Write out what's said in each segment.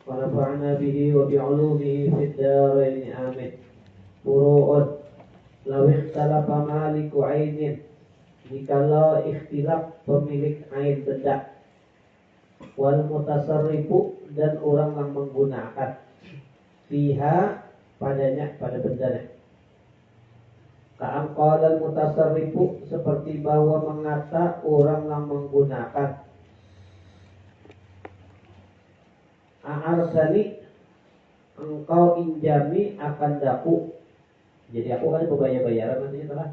ونفعنا به وبعلومه في الدارين آمين. فروع law ikhtalafa maliku ainin, jikalau ikhtilaf pemilik ain benda, wal mutasarrifu dan orang yang menggunakan, fiha padanya, pada bendanya. Ka'an qala mutasarrifu, seperti bahwa mengata orang yang menggunakan, a'arsani, engkau injami akan daku. Jadi aku kan berbayar-bayaran nantinya telah.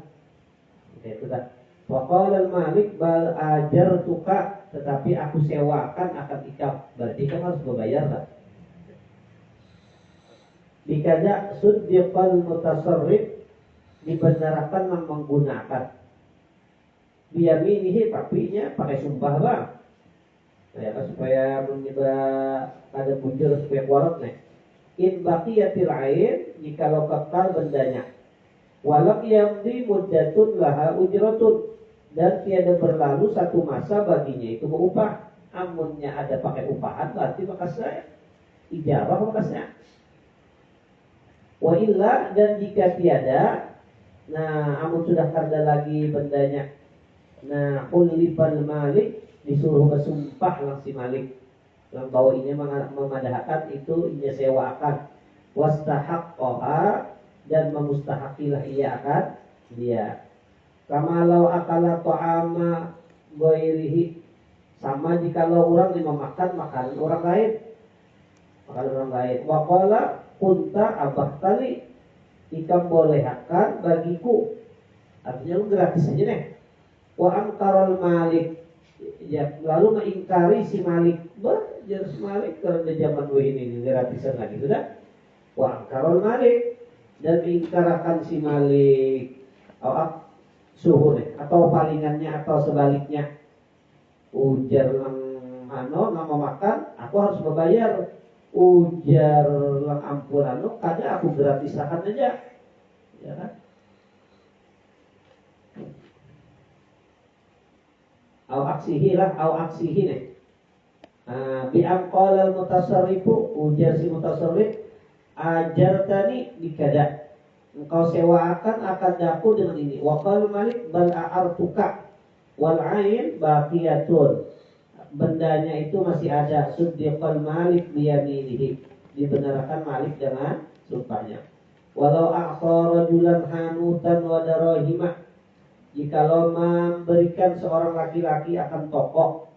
Oke, itu dah. Faqala al-malik bal ajartuka, tetapi aku sewakan akan ikam. Berarti kamu harus berbayar tak? Dikada suddiqal mutasarrif, dibenarkan yang menggunakan. Biyaminihi, tapinya pakai sumpah bang. Ya, supaya menyebab ada bujur supaya kualat nih. In baqiyatil ain, jikalau kekal bendanya. Walam yamdi muddatun laha ujratun, dan tiada berlalu satu masa baginya itu berupah. Amunnya ada pakai upahan, berarti makasnya ijabah makasnya. Wa illa, dan jika tiada, nah amun sudah kada lagi bendanya, nah ulifal malik, disuruh bersumpah lang si malik yang bahwa ini memadahkan itu ia sewakan, wastahaqqaha, dan memustahakilah ia akan dia. Kamalau akala ta'ama ghairihi, sama jikalau orang lima makan makanan orang lain, makanan orang lain. Wa qala kunta abah tali, ikam bolehkan bagiku, artinya lu gratis aja nih. Wa angkaral malik, ya lalu mengingkari si malik, jadi si malik karena zaman gue ini gratisan lagi sudah. Wa angkaral malik, dan mengingkarakan si malik suhu nih, atau palingannya atau sebaliknya. Ujar lang nama makan, aku harus membayar. Ujar lang ampunan, kada aku gratisakan aja, ya kan? Au aksihi lah, au aksihi nih. Bi'am qala al-mutasarrifu, ujar si mutasarrif, ajartani bikada, engkau sewakan akan daku dengan ini. Wa qala malik bal a'artuka, wal ain baqiyatun, bendanya itu masih ada. Suddiqal malik biyaminihi, dibenarkan malik dengan sumpahnya. Walau a'ta rajulan hanutan wa darahimah, jikalau memberikan seorang laki-laki akan toko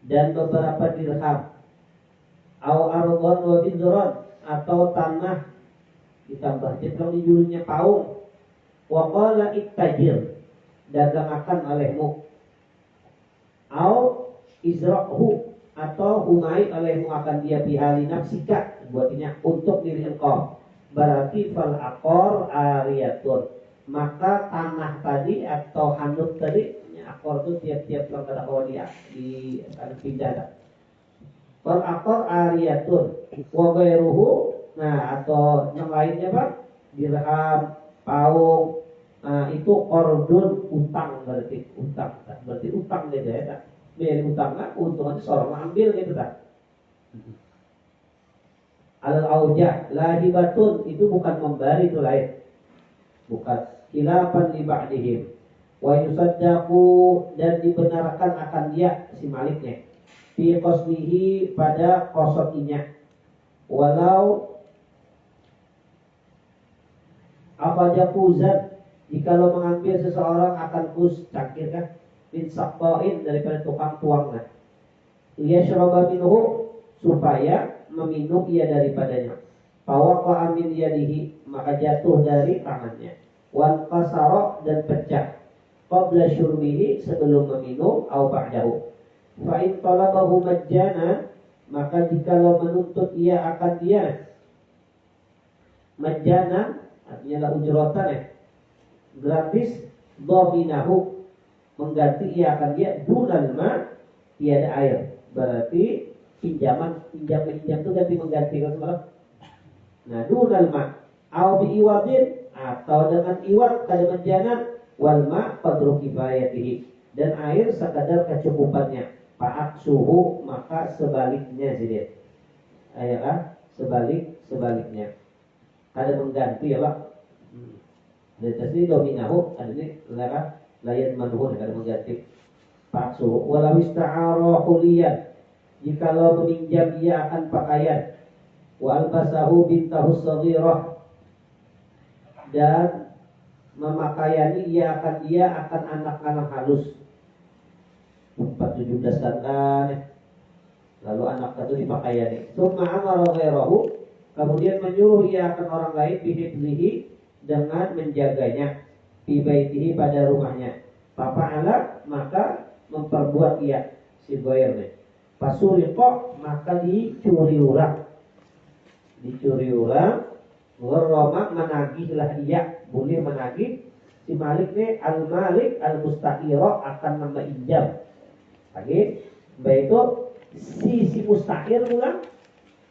dan beberapa dirham, au ardhan wa bidran, atau tanah ditambah jetlong dijualnya paung, wa qala ittajir, dagang akan olehmu, au izrahu, atau humai olehmu akan dia bihali nafsika, buatnya untuk diri engkau, berarti fal aqor ariyatun, maka tanah tadi atau handuk tadi, akor itu tiap-tiap langkah bawah dia di pindah. Fal aqor ariyatun wa ghairuhu, nah atau yang lainnya Pak, dirham, paung, nah itu qardun, utang, berarti utang, berarti utang gitu ya tak? Biar utang lah, untungannya seorang ambil gitu tak? Al-aujah lahibatun, itu bukan memberi, itu lain, bukan. Khilafan li ba'dihim, wa yusaddaqu, dan dibenarkan akan dia si maliknya, fi qasdihi, pada qasdinya, walau afajafuzan, jikalau mengambil seseorang akan kus cangkir kan, min saqqain, daripada tukang tuang, ia syaraba minhu, supaya meminum ia daripadanya, fawaqa min yadihi, maka jatuh dari tangannya, wan qasara, dan pecah, qabla syurbihi, sebelum meminum, au ba'dahu. Fa in talabahu majjana, maka jikalau menuntut ia akan dia majjana, artinya la ujratan ya, gratis, dhaminahu, mengganti ia akan dia, dunal ma, tiada air, berarti pinjam itu ganti mengganti kan semalam. Nah dunal ma, au bi iwadin, atau dengan iwad kada menjangan, wal ma qadru kifayatihi, dan air sekadar kecukupannya, fa'ak suhu, maka sebaliknya sih dia. sebaliknya. Ada mengganti ya Pak. Dari tasdid dominahu ada ini layan manhun ada mengganti. Pak suruh walau ista'ara huliyan, jikalau meminjam ia akan pakaian, wa albasahu bintahu saghirah, dan memakaiani ia akan anak-anak halus 17 kan, lalu anak itu dipakaiani. Summa amara ghairahu, kemudian menyuruh ia akan orang lain bihifzihi, dengan menjaganya, fi baitihi pada rumahnya. Fa'ala, maka memperbuat ia si ghairnya. Fasuriqa, maka dicuri ulang. Gharrama, menagihlah ia, boleh menagih si Malik nih, al-Malik al-Musta'ira, akan menginjam. Lagi, baik itu si musta'ir pulang,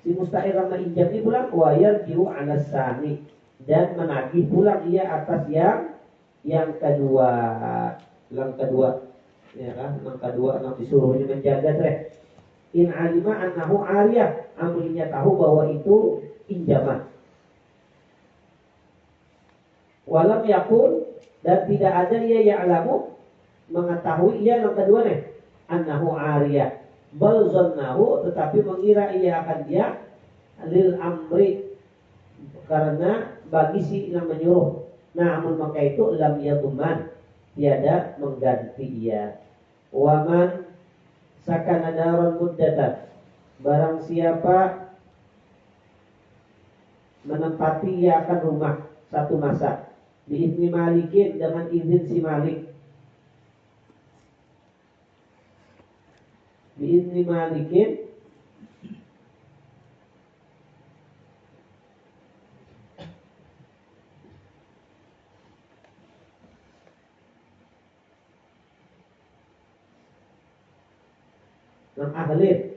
si musta'ir sama injam ini pulang, wayar jiu ala sani, dan menagih pulang ia atas yang kedua, ya kan, yang kedua disuruhnya menjaga trek. In alima annahu ariyah, amrinya tahu bahwa itu pinjaman. Walam yakun, dan tidak ada ia ya'lamu, mengetahui ia yang kedua nih, annahu ariyah, bal zannahu, tetapi mengira ia akan dia lil amri, karena bagi si yang menyuruh. Namun maka itu lam yaduman, tiada mengganti ia. Waman sakana daron muddatan, barang siapa menempati ia akan rumah satu masa, biizni malikin, dengan izin si Malik, biizni malikin, dan ahli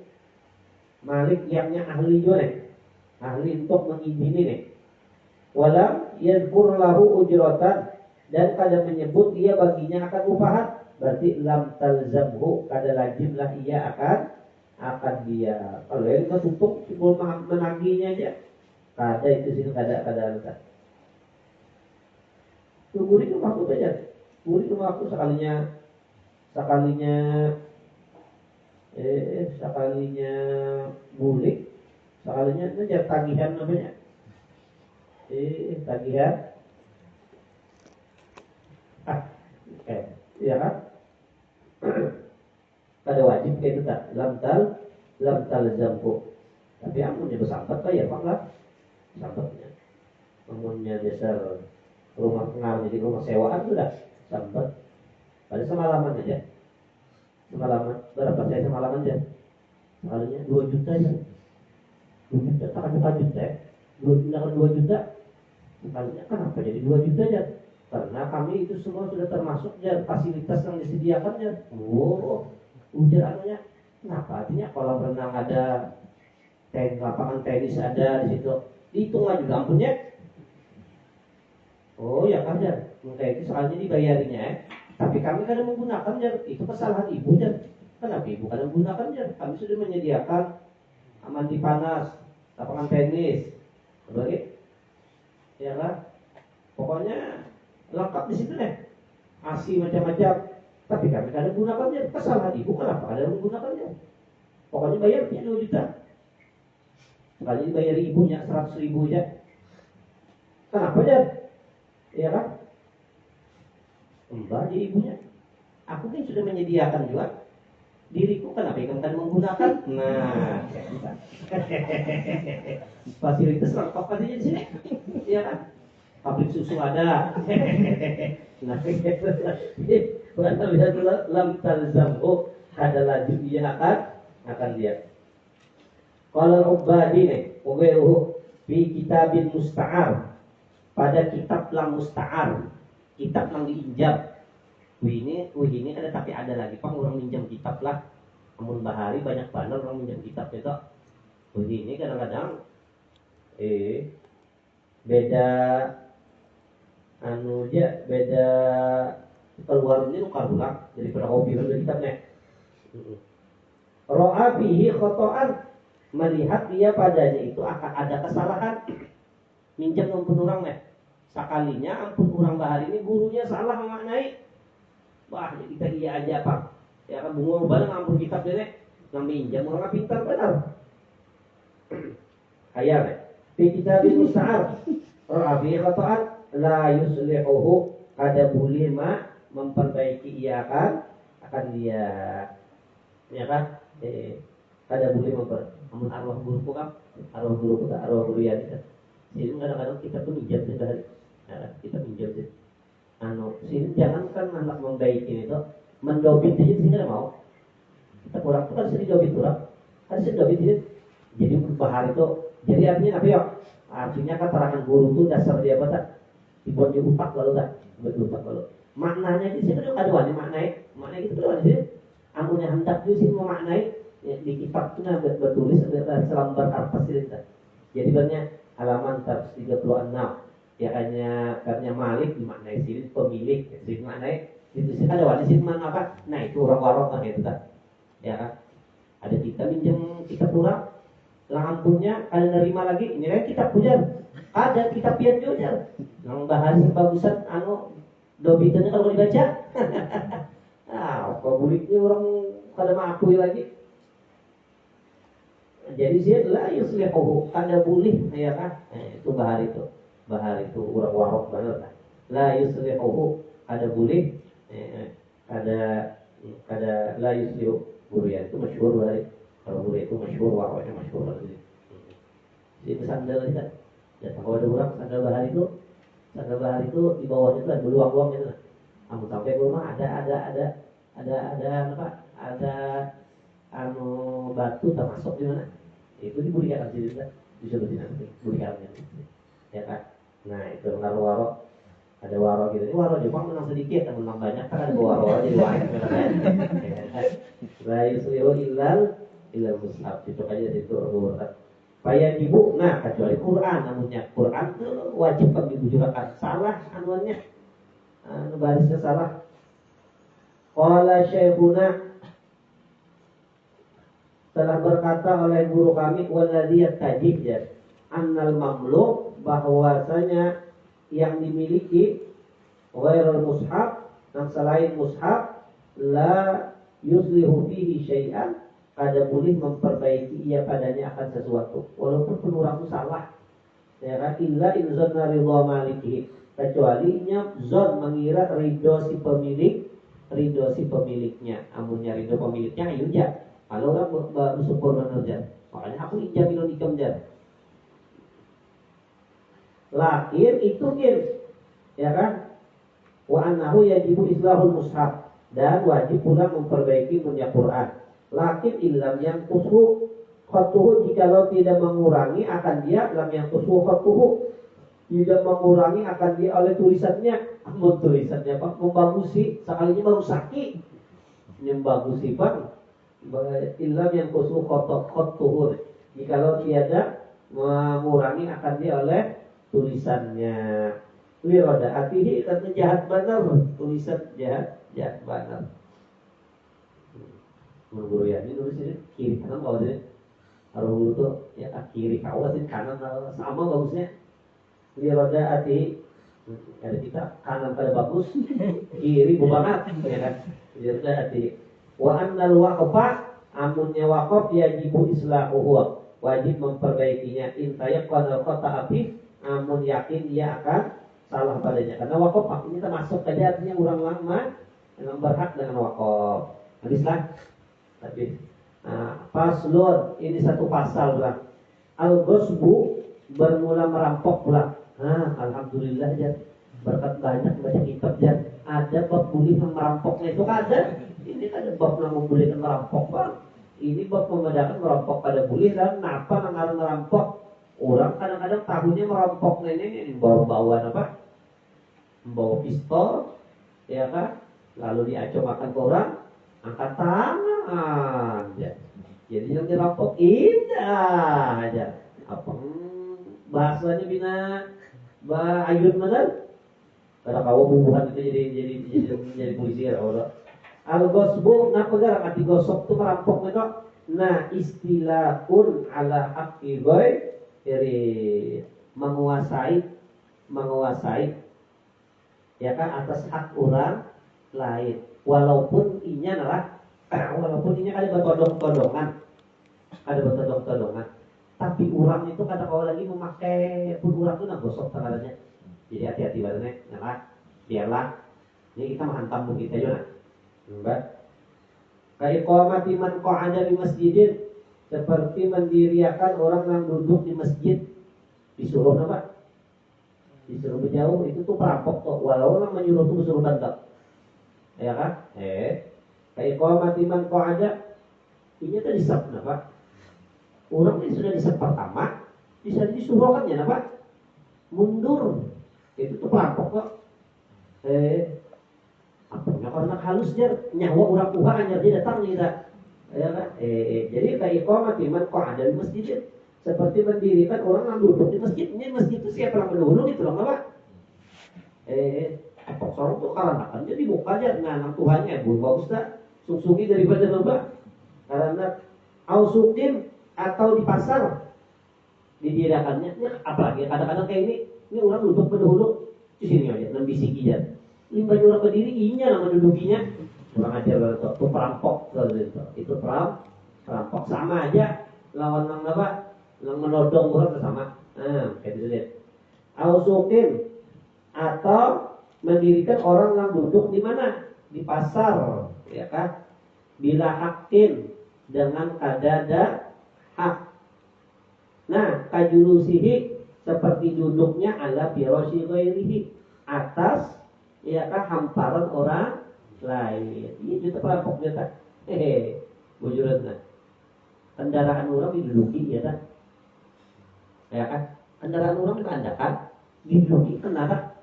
Malik yangnya ahli juga nih, ahli untuk mengizini nih. Walam yadhkur lahu ujratan, dan kada menyebut ia baginya akan upahan, berarti lam talzamhu, kada lajimlah ia akan dia. Kalau yang kita tutup cuma menagihnya aja, kada itu sih, kada. Tunggu itu waktu aja, tunggu waktu sekalinya bulik, sekalinya itu tagihan namanya. Tagihan. Ya kan? Kada wajib kayak itu tak. Lam talzamku. Tapi amunnya bersambat pak ya pak lah. Sambatnya. Amunnya dasar rumah pengaruh jadi rumah sewaan sudah sambat. Pada semalaman aja. Semalaman. Berapa saya semalaman aja? Sekalinya 2 juta aja. 2 juta tak ada 4 juta ya. 2 juta. Sekalinya kenapa jadi 2 juta aja? Karena kami itu semua sudah termasuk ya fasilitas yang disediakannya. Ujar anunya. Kenapa? Artinya kolam renang ada, lapangan tenis ada di situ. Dihitung aja ampunnya. Oh ya kan ya. Kayak itu soalnya dibayarinya ya. Tapi kami kadang menggunakan ya, itu kesalahan ibu ya. Kenapa ibu kadang menggunakan ya? Kami sudah menyediakan mandi panas, lapangan tenis, berbagai, ya kan? Pokoknya lengkap di situ deh. ASI macam-macam. Tapi kami kadang menggunakannya, kesalahan ibu kenapa kadang menggunakannya? Pokoknya bayarnya 2 juta. Sekali dibayar ibunya 100.000 aja. Kenapa ya? Ya kan? Mbak di ibunya. Aku kan sudah menyediakan juga. Diriku kenapa ikan kan menggunakan? Nah, fasilitas lengkap katanya di sini. Iya kan? Pabrik susu ada. Nah, berarti lihat lam talzamhu, ada laju dia akan dia. Kalau Ubadi nih, fi kitabin musta'ar, pada kitab lang musta'ar, kitab yang diinjam. Ini ada, tapi ada lagi pak orang minjam kitab lah. Namun bahari banyak banget orang minjam kitab itu. Ini kadang-kadang beda beda keluar ini tukar ulang daripada hobi dari kitabnya. Ro'a bihi khotoan, melihat dia padanya itu akan ada kesalahan. Minjem ampun orang nih. Sakalinya ampun orang bahari ini gurunya salah memaknai. Wah, ya kita iya aja Pak. Ya kan bunga bareng ampun kitab deh. Nang minjem orang pintar benar. Ayat nih. Fi kitabil musta'ar. Rabi qata'at la yuslihuhu ada bulima memperbaiki ia akan dia ya kan ada boleh namun arwah guruku kan arwah guruku tak arwah guru ya jadi kadang-kadang kita tuh minjam dari kita minjam sih sini jangan kan anak membaiki itu mendobit aja sini nggak mau kita kurang tuh kan sini dobit kurang kan sini dobit ini jadi bahar itu jadi artinya apa ya artinya keterangan guru tuh dasar dia apa tak dibuat di utak lalu tak berutak lalu maknanya di sini ada wani maknanya itu ada di sini amunnya hendak di sini memaknai ya, di kitab itu bertulis selembar kertas ini jadi banyak halaman 136 ya karena Malik dimaknai sini pemilik sini maknai itu sini ada wani sini mana apa nah itu orang warok kan itu tak ya kan ada kita minjem kitab kurang lampunya ada nerima lagi ini kan kitab pujar ada kitab pian juga yang bahasa bagusan dobitnya kalau dibaca apa buliknya orang pada mengakui lagi jadi dia lah yuslihuhu kada boleh ya kan itu bahar itu orang warok banget la yuslihuhu kada boleh kada la yuslihu burian itu masyhur bahari kalau buri itu masyhur waroknya masyhur lagi jadi sandal kan dan kalau ada orang sandal bahar itu di bawahnya itu ada beluang-luang gitu. Kamu sampai ke rumah ada batu termasuk di mana? Itu diburikan di sini, disebutnya nanti burikannya. Ya kan? Nah itu kalau warok ada warok gitu. Ini warok Jepang menang sedikit, menang banyak kan ada warok jadi banyak kan. La yuslihu illal mushaf itu aja situ urut. Payah ibu, nah kecuali Quran, namanya Quran itu wajib kami bujurakan salah anuannya, barisnya salah. Qala syekhuna telah berkata oleh guru kami waladiyat tajib ya, annal mamluk bahwasanya yang dimiliki ghairul mushaf dan selain mushaf la yuslihu fihi syai'an kada boleh memperbaiki ia padanya akan sesuatu walaupun penurang itu salah ya kan illa in zanna ridha malikihi kecuali nya zon mengira ridho si pemiliknya amunnya ridho pemiliknya ayo ja kalau orang bersyukur benar makanya aku injam jan lakin itu ya kan wa annahu yajibu islahul mushaf dan wajib pula memperbaiki punya Quran lakin ilam yang kusuh khatuhu jikalau tidak mengurangi akan dia lam yang kusuh khatuhu tidak mengurangi akan dia oleh tulisannya tulisannya Pak membagusi sekalinya baru sakit membagusi Pak ilam yang kusuh khatuhu jikalau tiada mengurangi akan dia oleh tulisannya wirada atihi karena jahat benar tulisan jahat benar guru ya ini nulis ini kiri kanan kalau sini kalau guru tuh ya kiri kawat ini kanan sama bagusnya wirada atihi ada kita kanan pada bagus kiri banget ya kan wirada atihi wa annal waqfa amunnya waqaf yajibu islahuhu wajib memperbaikinya intayaq qadal qata api amun yakin dia akan salah padanya karena waqaf ini termasuk saja artinya orang lama yang berhak dengan waqaf hadislah tapi paslon ini satu pasal lah al-ghusbu bermula merampok pula alhamdulillah ya berkat banyak baca kitab ya ada bab boleh merampoknya itu ada ini ada bab yang membolehkan merampok bang ini bab membedakan merampok pada boleh dan apa yang merampok orang kadang-kadang tahunya merampoknya ini bawa apa membawa pistol ya kan lalu diacomakan ke orang angkat tangan ya. Jadi yang dirampok indah aja apa bahasanya bina ayun mana kalau kau bubuhan itu jadi polisi ya Allah al-ghasbu nah pegarang arti gosok itu merampok itu Nah, istilahun ala haqqi ghair, dari menguasai ya kan atas hak orang lain. Walaupun inya adalah walaupun inya ada bertodong-todongan, tapi orang itu kata kau lagi memakai pun orang itu nak gosok tangannya. Jadi hati-hati badannya, nah biarlah ini kita menghantam kita juga. Mbak, kayak qamati man qa'ada di masjidin, seperti mendiriakan orang yang duduk di masjid, disuruh apa? Disuruh menjauh, itu tuh perampok kok. Walau orang menyuruh tuh suruh bantak, ya kan? Kayak qamati man qa'ada, ini tuh disep, apa? Orang ini sudah disep pertama, bisa disuruh kan ya, apa? Mundur, itu tuh perampok kok. Apanya karena halus dia nyawa orang tua hanya dia datang tidak, ya kan? Jadi kayak iqamah iman kok ada di masjid, seperti mendirikan orang yang duduk di masjid. Ini masjid itu siapa yang mendahulu gitu loh, apa? Apok sorong tuh karena kan jadi buka aja nanam Tuhannya bu bagus tak sungsungi daripada lomba karena ausukin atau di pasar didirikannya. Apalagi kadang-kadang kayak ini orang duduk pendahulu di sini aja dan bisiki aja. Limbah orang berdiri inya lah mendudukinya. Kurang ajar kalau itu perampok itu perampok sama aja lawan yang apa? Yang menodong orang sama. Kayak gitu deh. Ausukin atau mendirikan orang yang duduk di mana? Di pasar, ya kan? Bila hakin dengan kadada hak. Nah, kajulusihi seperti duduknya ala firasyi ghairihi atas ya kan hamparan orang lain. Ini juga perampok dia tak. Bujuran nah. Kendaraan orang diduduki ya tak. Ya kan? Kendaraan orang ditandakan diduduki kenapa?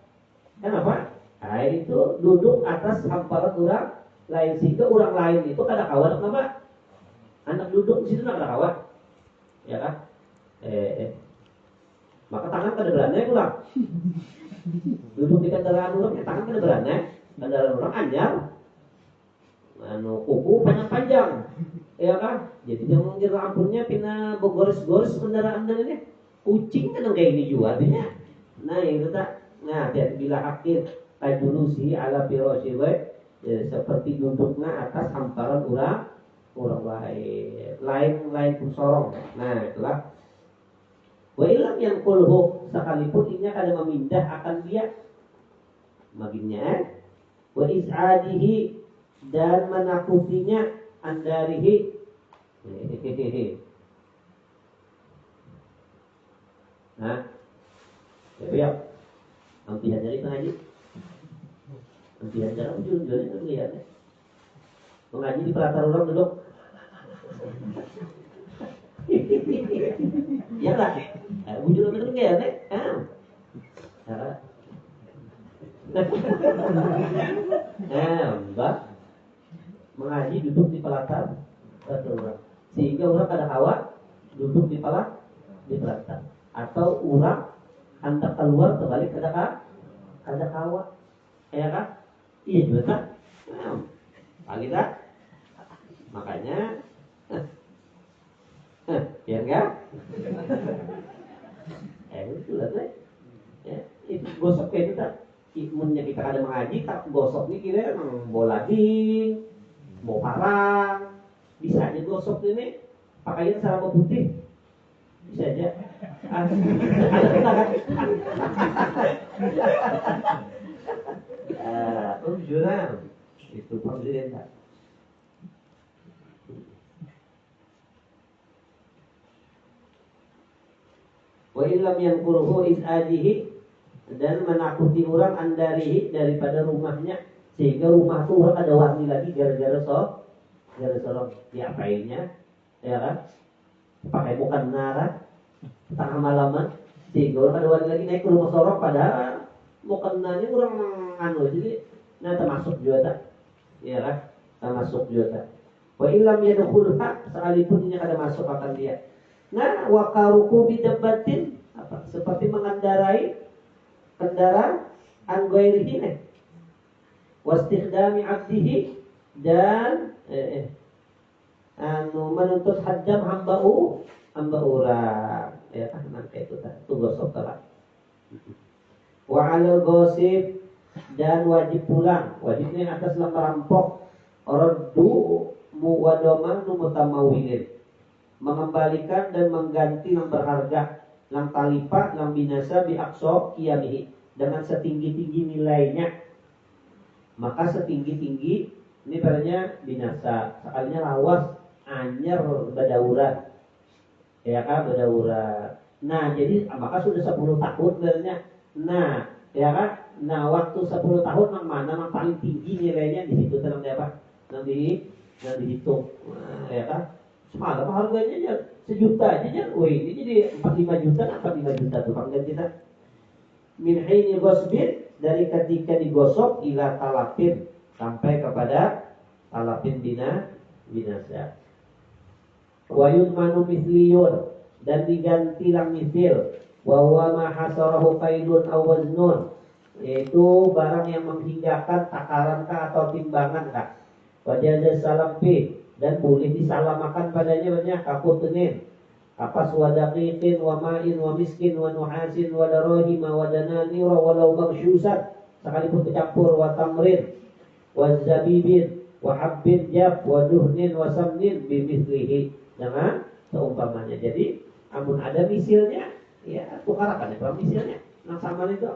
Kenapa? Nah, itu duduk atas hamparan orang lain sehingga orang lain itu kada kawan kenapa? Anak duduk di situ kada kawan. Ya kan? Maka tangan kada berani pulang. Duduk di kendaraan orang, tangan kada berani. Kendaraan orang anyar, kuku panjang-panjang, ya kan? Jadi jangan kira ampunnya pina bergoris-goris kendaraan dan ini kucing kan kayak ini juga artinya. Nah itu tak. Nah dia bila akhir tajulusi ala firasyi seperti duduknya atas hamparan orang lain pun sorong. Nah itulah. Wa ilam yang kulhu sekalipun inya kada memindah akan dia maginya wa is'adihi dan menakutinya andarihi. Nah, ya ampihan dari pengaji. Ampihan cara ujung-ujungnya itu lihat ya. Pengaji di pelatar orang duduk. Ya lah. Bujur betul enggak ya, Mbak mengaji duduk di pelatar orang. Sehingga orang kada kawa duduk di pelatar. Atau orang hendak keluar terbalik kada kawa. Ya kan? Iya juga tak? Pagi tak? Makanya ya enggak? Itu lah teh. Ya, itu gosok kayak itu tak. Imunnya kita kada mengaji, tak gosok nih kira bola ding, mau parang, bisa aja gosok ini pakaian sarung putih, bisa aja. Ada kena kan? Jurang itu presiden tak. Wa illam yanquruhu is'adihi dan menakuti orang andarihi daripada rumahnya sehingga rumah itu orang ada warni lagi gara-gara sorong diapainnya ya kan pakai bukan nara tengah malaman sehingga orang ada warni lagi naik ke rumah sorong padahal bukan nanya orang jadi nah termasuk juga tak ya kan termasuk juga tak wa illam yadkhulha sekalipun ini kada masuk akan dia. Nah, wakaruku bidabatin apa? Seperti mengendarai kendaraan anggoirihi wastikhdami abdihi dan menuntut hajam hamba urang ya kan nangka itu gosok telah. Wa alal gosip dan wajib pulang, wajibnya atas lam merampok orang muwadoma mutamawilin, mengembalikan dan mengganti yang berharga yang talipa yang binasa bi aqsa qiyamihi, dengan setinggi-tinggi nilainya. Maka setinggi-tinggi ini berarti binasa, sekalinya lawas anyer badauran ya kan, badauran. Nah jadi maka sudah 10 tahun sebenarnya. Nah ya kan, nah waktu 10 tahun yang mana yang paling tinggi nilainya di situ tenang apa nanti dihitung. Nah, ya kan, semalam harganya aja sejuta aja ya, wih ini jadi 45 juta, 45 juta tuh panggilan kita. Min haini ghasbin, dari ketika digosok, ila talafin, sampai kepada talafin binasa. Wa yudmanu misliyun, dan diganti lang misil. Wa huwa ma hasarahu qaidun aw waznun, yaitu barang yang menghinggakan takaran kah atau timbangan kah. Wa jaza salam fi, dan boleh disalamakan padanya banyak kaputenin apa swadaqiqin wa ma'in wa miskin wa nuhasin wa darahima wa dananira walau maghsyusat, sekalipun bercampur, wa tamrin wa zabibin wa habbin jab wa duhnin wa samnin bimislihi, dengan seumpamanya. Jadi amun ada misilnya ya tukarakan ya misilnya nang sama itu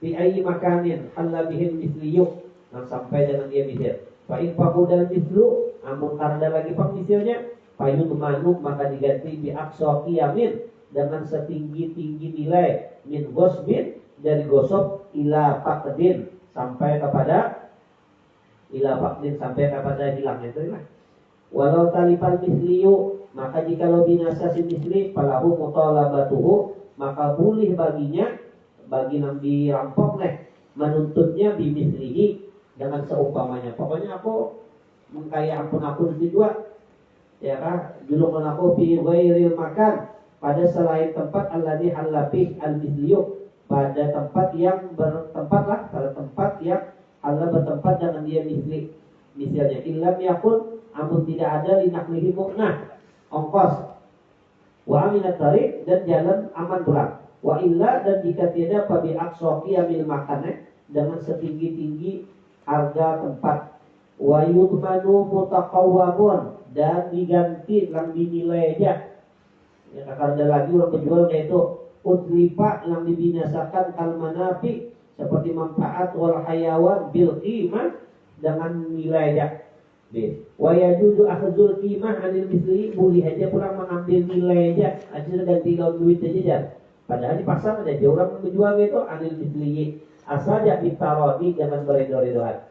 fi ayyi makanin halla bihil misliyuk, nang sampai dengan dia misil. Fa in faqudal mislu, amun karena lagi pemisilnya, payun manuk maka diganti bi aqsa qiyamin, dengan setinggi-tinggi nilai, min ghasbin, dari gosok, ila faqdin, sampai kepada hilangnya itu lah. Walau talifal misliyu, maka jikalau binasa si misli, falahu mutalabatuhu, maka boleh baginya, bagi yang dirampok menuntutnya bimislihi, dengan seumpamanya. Pokoknya aku mengkaya ampun aku juga ya kan, julungan aku fi ghairil makan, pada selain tempat alladhi halafi al-misliyu, pada tempat yang bertempat lah, pada tempat yang Allah bertempat dengan dia misalnya illam yakun, amun tidak ada linaklihi mu'nah ongkos, wa aminat tarik, dan jalan aman pulang, wa illa, dan jika tidak fabi aqsaqi amil makan, dengan setinggi-tinggi harga tempat, wa yudmanu mutaqawwamun, dan diganti yang dinilai aja ya, karena lagi orang penjual yaitu utlipa, yang dibinasakan kal manafi, seperti manfaat wal hayawan bil qimah, dengan nilai aja. Wa yajuzu akhdhul qimah anil misli, boleh aja pulang mengambil nilai aja, aja ganti lawan duit aja. Padahal di pasar ada orang menjual itu anil misli, asal ya ditarodi, jangan beredor-edoran.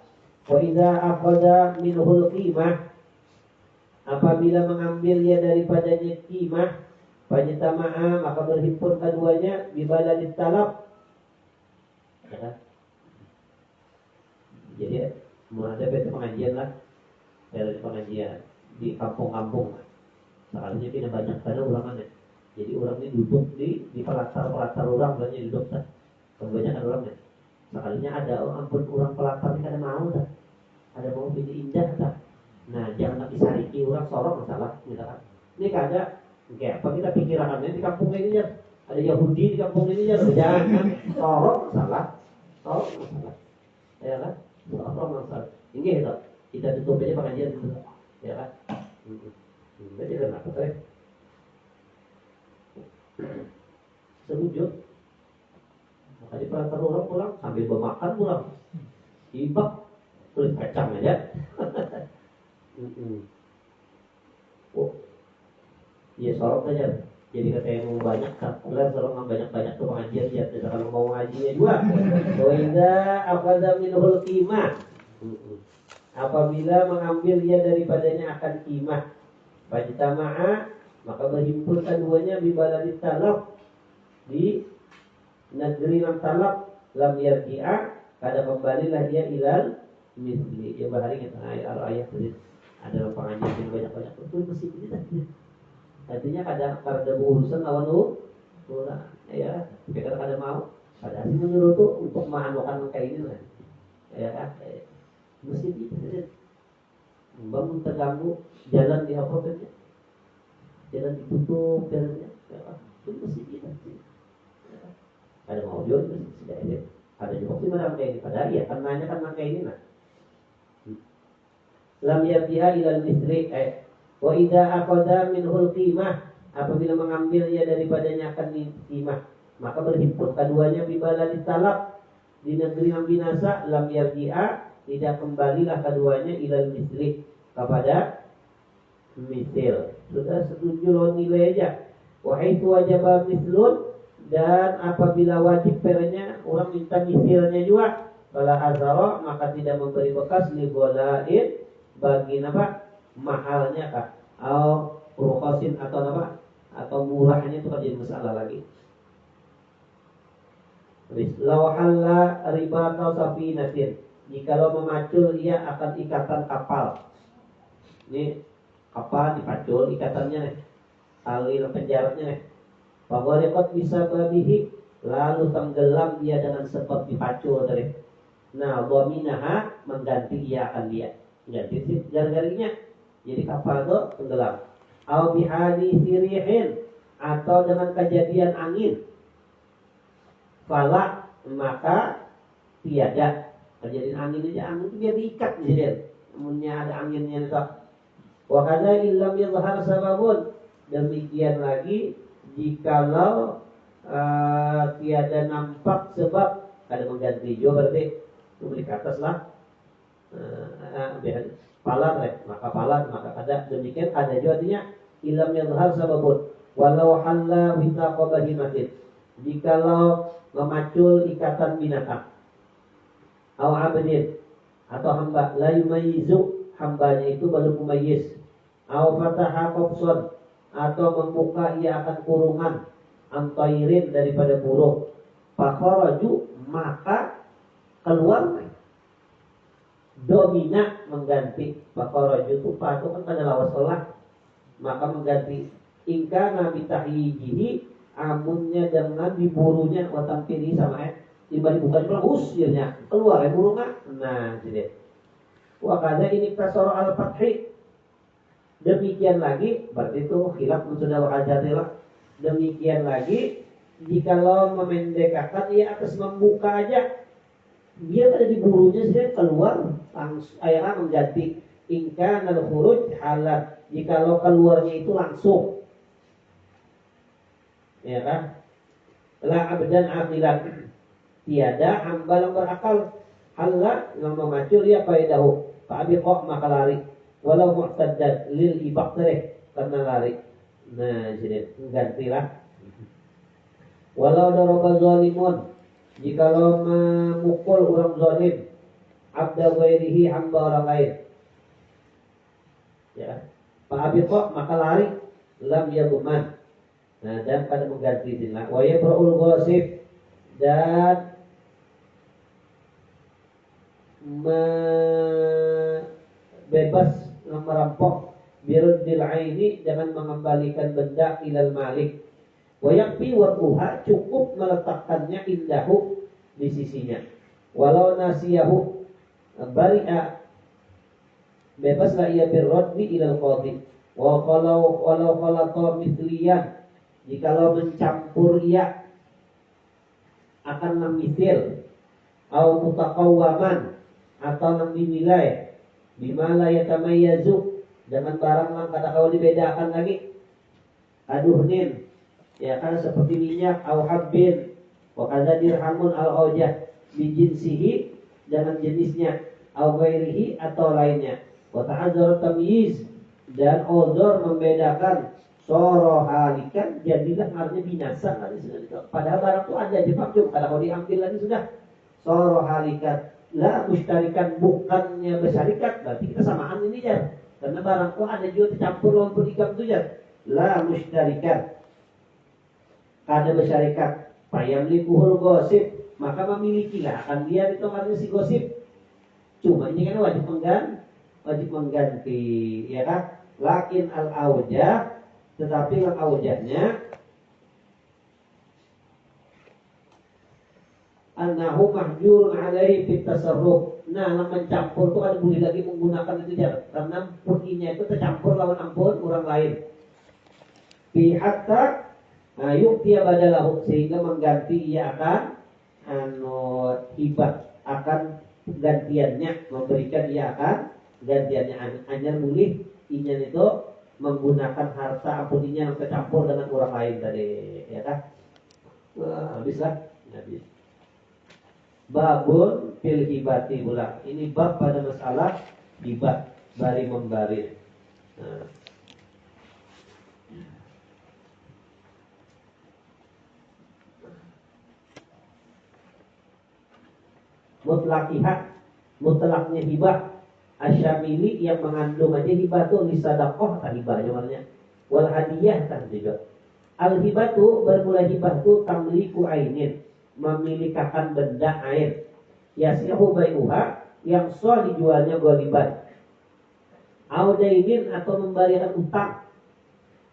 Wa idza akhadha minhul qimah, apabila mengambilnya daripadanya qimah, fajtama'a, maka berhimpun keduanya bibaladit talab ya. Jadi mulai ada pengajian lah, dari pengajian di kampung-kampung, sekalinya tidak banyak karena ulangannya. Jadi orang ini duduk di pelatar orang, banyak duduk tak, kebanyakan orangnya. Sekalinya ada ampun orang pelatar ini kada mau tak, ada mau pilih indah tak. Nah jangan nak disariki orang sorong masalah misalkan. Ini kada, kayak apa kita pikirannya di kampung ini ya, ada Yahudi di kampung ini ya, jangan sorong masalah, ya kan, sorong masalah. Ini itu kita tutup aja pengajian dulu, ya kan. Baca kenapa teh? Sewujud. Makanya pelatar orang pulang sambil bermakan pulang, ibak kulit kacang aja. Oh, iya sorok saja. Jadi katanya mau banyak, kalian sorok banyak tuh pengajian ya. Kalau mau ngajinya juga. Waiza afadha minhul qimah, apabila mengambil dia daripadanya akan qimah, fajtama'a, maka berhimpun keduanya bibaladit talab, di negeri yang talab, lam yarji'a, kada kembalilah dia ilal misli. Ya bahari kita ayat tadi ada pengajian yang banyak-banyak betul mesti ini. Artinya kada berurusan lawan orang ya, kita kada mau. Padahal sih menyuruh tuh untuk menganukan kayak ini lah. Ya kan? Mesti gitu. bangun terganggu, jalan di apa saja, jalan ditutup jalannya, itu masih gitu. Ada mau jual itu sudah ada. Ada juga sih barang kayak ini. Padahal ya karenanya kan kayak ini nah. Lam yarji'a ilal misri wa idza aqada minhul qimah, apabila mengambilnya daripadanya akan qimah, maka berhimpun keduanya bibala ditalab di negeri yang binasa. Lam yarji'a, tidak kembalilah keduanya ilal misri, kepada misil. Sudah setuju lawan nilai aja. Wa haitsu wajaba mislun, dan apabila wajib pernya orang minta misilnya juga, kalau azara maka tidak memberi bekas li golain, bagi apa mahalnya kah, atau rukosin atau apa, atau murahnya itu kan jadi masalah lagi. Law halla ribata safinatin, jikalau memacul ia akan ikatan kapal. Ini kapal dipacul ikatannya nih, tali penjaratnya nih. Fagharaqat bisa babihi, lalu tenggelam dia dengan sebab dipacul tadi. Nah, dhaminaha, mengganti ia akan dia. Ganti sih gar-garinya. Jadi kapal itu tenggelam. Au bihadi sirihin, atau dengan kejadian angin. Fala, maka tiada. Kejadian angin aja, angin itu dia diikat jadi. Namunnya ada anginnya itu. Wa kadza illam yadhhar sababun, demikian lagi jikalau tiada nampak sebab, ada mengganti juga berarti beli ke atas lah. Palat maka palat, maka ada. Demikian ada juga artinya illam yadhhar sababun walau halla withaqa bahimatin, jikalau memacul ikatan binatang, au abdin, atau hamba, la yumayyizu, hambanya itu belum mumayyiz, au fataha qabsan, atau membuka ia akan kurungan, antairin, daripada burung, fakharaju, maka keluar. Domina, mengganti. Fakharaju itu patuh kan pada lawas Allah, maka mengganti. Ingka nabi tahyijihi, amunnya dengan diburunya watang pilih sama dibalik bukan bagus jadinya keluar burungnya. Nah jadi wakada ini kasoro al fathi, demikian lagi berarti itu khilaf sudah wajadilah. Demikian lagi jikalau memendekkan ia atas membuka aja, dia pada diburunya saja keluar langsung ayat mengganti. Ingka nal khuruj halat, jikalau keluarnya itu langsung, ya kan? La abdan aqilan, tiada hamba yang berakal, halat yang memacul ya faidahu, fa'abiqa, maka lari, walau mu'taddan lil ibaqtarih, karena lari. Nah jadi gantilah. Walau daraba zalimun, jikalau memukul orang zalim, abda ghairihi, hamba orang lain, ya, fa'abiqa, maka lari, lam yaduman. Nah, dan pada mengganti zina. Wa yabra'ul ghasib, dan bebas merampok, biruddil aini, dengan mengembalikan benda ilal malik. Wa yakfi wad'uha, cukup meletakkannya indahu, di sisinya. Walau nasiyahu bari'a, bebaslah ia birraddi ilal qadhi. Walau khalata misliyan, jikalau mencampur ia akan memisil, au mutaqawwaman, atau dinilai, bima la yatamayyazu, dengan barang yang kada kau dibedakan lagi, aduhnin, ya kan, seperti minyak, au habbin, wa kadza dirhamun al aujah, bijinsihi, dengan jenisnya, au ghairihi, atau lainnya, wa ta'adzur tamyiz, dan uzur membedakan, soro halikan, jadilah artinya binasa. Padahal barang itu ada dipakai, kalau diambil lagi sudah soro halikan, la mustarikan, bukannya bersarikat, berarti kita samaan ini ya, karena barang itu ada juga tercampur lawan berikam itu ya, la mustarikan, kada bersarikat, payam libuhul gosip, maka memilikilah akan dia itu artinya si gosip. Cuma ini kan wajib mengganti, ya kan? Lakin al aujah, tetapi al aujahnya annahu mahjurun alaihi fit tasarruf. Nah, mencampur itu ada boleh lagi menggunakan itu jar. Karena punyinya itu tercampur lawan ampun orang lain. Fi hatta yu'tiya badalahu, sehingga mengganti ia akan hibah, akan gantiannya, memberikan ia akan gantiannya. Hanya boleh inya itu menggunakan harta ampun inya yang tercampur dengan orang lain tadi, ya kan? Habislah, habis. Babun fil hibati ulang. Ini bab pada masalah hibah, bari membari. Nah. Mutlaknya hibah asyamili yang mengandung aja hibah tuh lisadaqah tak hibah namanya. Wal hadiyah kan juga. Al hibatu bermula hibah tuh tamliku ainin, memilikakan benda ain. Yasihu bai'uha, yang sah dijualnya ghaliban. Audainin atau memberikan utang.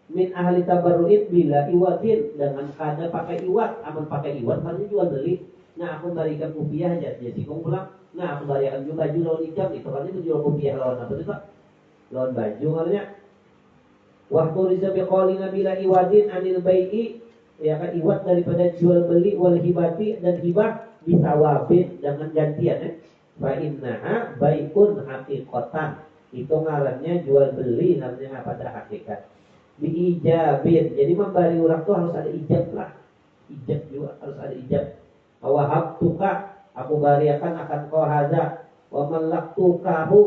Min ahli tabarru'id bila iwadin, dengan kada pakai iwat, aman pakai iwat maknanya jual beli. Nah, aku berikan rupiah aja, jadi kau pulang. Nah, aku berikan juga baju lawan ijam, itu kan itu jual rupiah lawan apa itu Pak? Lawan baju maknanya. Waktu rizabi qalina bila iwadin anil bai'i, ya kan, iwat daripada jual beli wal hibati, dan hibah bisawabin dengan gantian. Fa innaha bai'un haqiqatan, itu ngarannya jual beli namanya pada hakikat. Biijabin, jadi memberi orang tuh harus ada ijab lah. Ijab juga harus ada ijab. Wahab tuka, aku bariakan akan kau haza. Wa malaktukahu,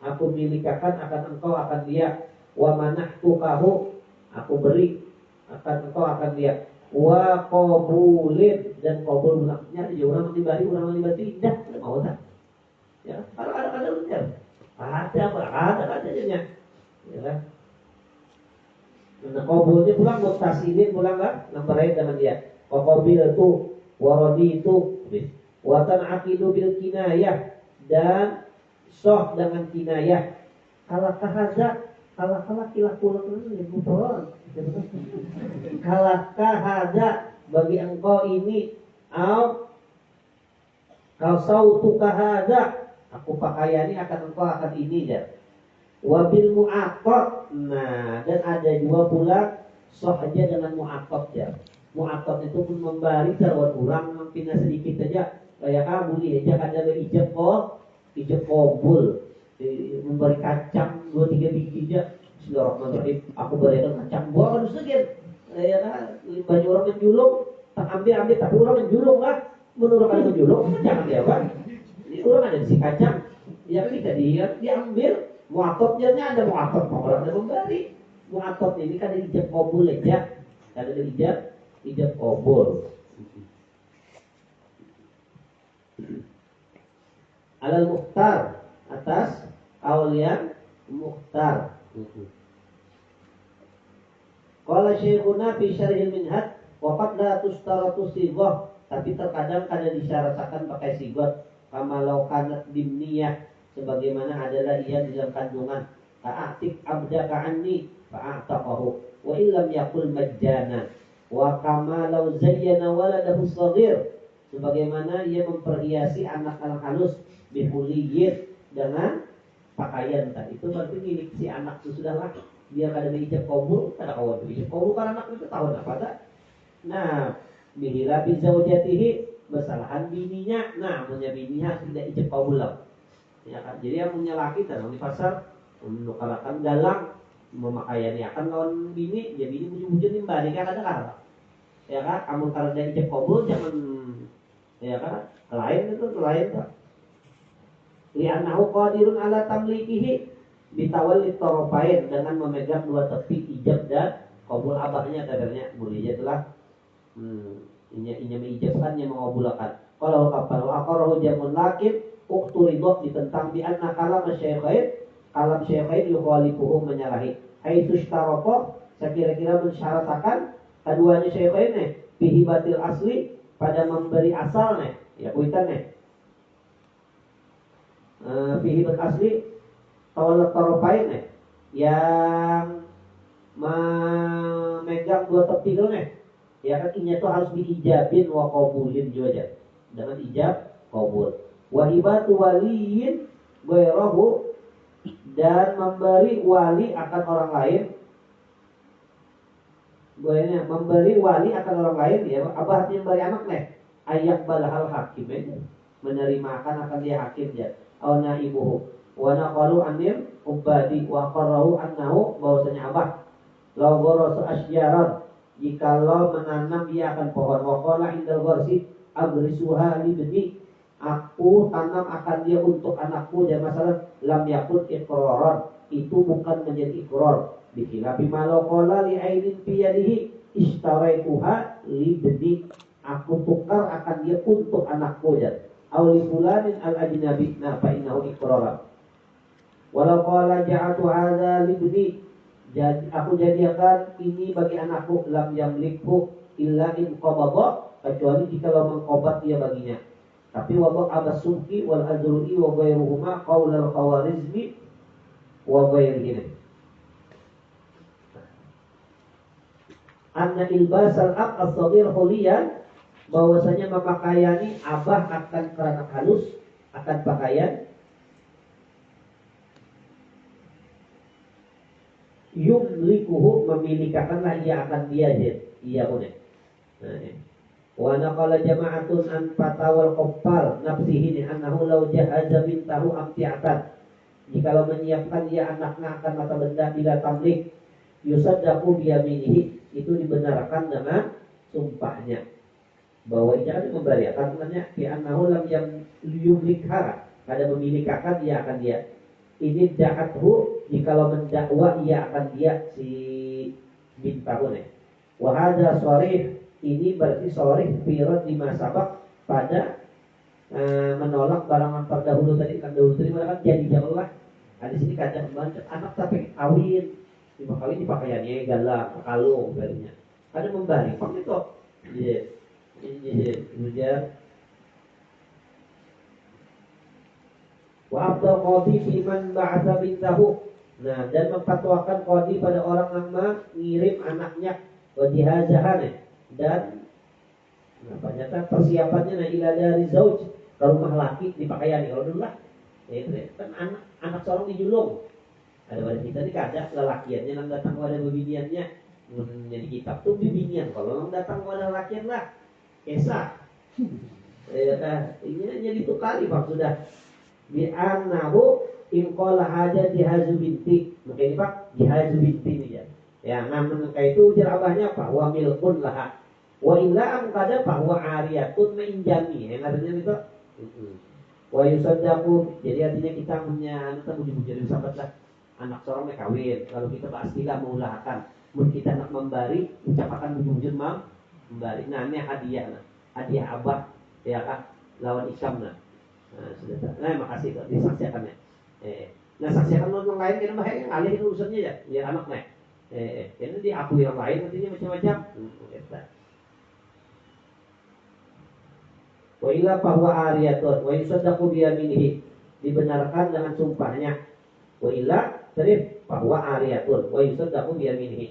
aku milikakan akan engkau akan dia. Wa manahtukahu, aku beri akan engkau akan dia. Wa qabulin, dan qabul mulaknya ya orang dibari, orang dibari tidak mau tak. Ya, kalau ada ujar. Ada jadinya. Ya kan? Nah, qabulnya pulang muttasilin pulang kan, nambarain dengan dia. Wa qabil itu warodi itu watan akidu bil kinayah, dan soh dengan kinayah. Kalau kahaza, kalau kilah pulang ya betul. Kalau kahaza bagi engkau ini, kau sautu kahaza, aku pakaiani akan engkau akan ini ya. Wabil mu'aqad, nah, dan ada juga pula soh aja dengan mu'aqad ya. Mu'aqad itu pun memberi lawan orang mungkin sedikit saja, kayak kamu nih aja ada ijab qabul, memberi kacang 2-3 biji aja. Bismillahirrahmanirrahim, aku berikan kacang buah kan sedikit, ya kan, banyak orang menjulung, tak ambil tapi orang menjulung lah, menurut kalian menjulung jangan dia kan, ini orang ada si kacang, ya kita diambil. Mu'aqadnya ada mu'aqad, orang ada memberi. Mu'aqad ini kan ada ijab qabul aja, ada ijab qabul. Alal mukhtar, atas kaul yang mukhtar. Qala syekhuna fi syarhil minhaj wa qad la tustaratu sighah, tapi terkadang kada disyaratkan pakai sighah, kama law kanat dimniyah, sebagaimana adalah ia di dalam kandungan. Ta'atik abdaka anni fa'ataqahu wa illam yakul majjana, wa kama law zayyana waladahu shaghir, sebagaimana ia memperhiasi anak-anak halus bihuliyin, dengan pakaian tadi, itu berarti milik si anak itu sudahlah, dia kada ijab qabul, kada kawan ijab qabul karena anak itu tahu apa tak. Nah, bihila bi zaujatihi, bersalahan bininya. Nah, punya bininya tidak ijab qabul lah. Ya kan, jadi yang punya laki dan di pasar menukarakan galang memakaiannya akan lawan bini, ya bini bujur-bujur nih mbak, kan ada kan, ya kan, kamu kalau dari ijab qabul jangan, ya kan, lain itu lain tak. Li'annahu qadirun ala tamlikihi bitawalli tarafain, dengan memegang dua tepi ijab dan qabul. Abahnya kadarnya boleh itulah, inya mengijabkan, yang mengabulkan. Kalau kapal aqarahu jamun lakin ukturidot, ditentang bi anna kalam syekhain yukhalifuhu, menyalahi. Haitsu istarata, sekira-kira mensyaratakan keduanya syekhain bihibatil asli, pada memberi asal ya kuitan bihibat asli tawallat tarafain, yang memegang dua tepi ya kan, inya itu harus diijabin wa qabulin juga. dengan ijab qabul. Wa hibatu waliyin ghairahu, dan memberi wali akan orang lain. Bolehnya memberi wali akan orang lain, ya abah artinya memberi anak nih. Ayak balhal hakim, menerima akan dia hakim ya. Aw naibuhu wa naqalu anil ubadi wa qarrahu annahu, bahwasanya abah law gharasu asyaran, jikalau menanam dia akan pohon, wa qala indal gharsi agrisuha li bni, aku tanam akan dia untuk anakku, dan masalah lam yakun iqraran, itu bukan menjadi iqrar. Dikhilafi malau qala li ainin fi yadihi istaraituha li bni, aku tukar akan dia untuk anakku, dan awli fulanin al ajnabi, nah fa innahu iqraran. Walau qala ja'atu hadza li bni, jadi aku jadikan ini bagi anakku, lam yamlikhu illa in qabada, kecuali jika mengkobat dia baginya. Tapi wabak abas subki wal azru'i wa ghairuhuma qaulal khawarizmi wa ghairihim. Anna ilbasal ab as-saghir huliyan, bahwasanya memakaiani abah akan kerana halus, akan pakaian yumlikuhu, memilikakanlah ia akan dia, iya boleh. Wa naqala jama'atun an fatawal qaffal nafsihi annahu law jahaza bintahu amti'atan, jikalau menyiapkan dia anaknya akan mata benda bila tamlik, yusaddaqu biyaminihi, itu dibenarkan dengan sumpahnya bahwa ia akan memberi, karena fi annahu lam yumlikha, ada memilikakan dia akan dia. Ini da'athu, jikalau mendakwa ia akan dia si bintahun. Wa hadza sharih, ini berarti sharih firad di masabak pada menolak barang terdahulu tadi, kan dahulu tadi kan jadi janganlah. Nah, di sini kadang anak tapi kawin, 5 kali dipakaiannya galak, kalung barunya. Ada membalik, kok itu. Kemudian wa afdal qadi fi man ba'atha bintahu, nah dan memfatwakan qadi pada orang yang mengirim anaknya, wa jihazahan, dan ternyata persiapannya ila dari zauj, ke rumah laki dipakaian. Kalau dulu lah ya itu kan anak seorang dijulung, ada pada kita ini ada lelakiannya yang datang pada bebiniannya, jadi kitab tuh bebinian, kalau yang datang pada lelakian lah Esa ini jadi itu kali Pak sudah bi annahu in qala haja jihazu binti, maka ini Pak jihazu binti ini ya. Ya, namun itu ujar abahnya Pak wa milkun laha wa illa am kada Pak wa ariyatun menjami, yang artinya itu wa yusaddaqu, jadi artinya kita punya kita muji-muji sahabat lah, anak seorang kawin, kalau kita pastilah meulahakan, mun kita nak memberi ucapakan muji-muji memberi, nah ini hadiah, hadiah abah ya kan lawan Isyam nah. Nah, sudah. Nah, makasih kok disaksikannya. Nah, saksikan orang lain kan bahaya ngalihin urusannya ya, biar anak naik. Ini diakui orang lain artinya macam-macam. Wa illa bahwa ariyatun wa yusaddaqu bi yaminihi, dibenarkan dengan sumpahnya. Wa illa terif bahwa ariyatun wa yusaddaqu bi yaminihi.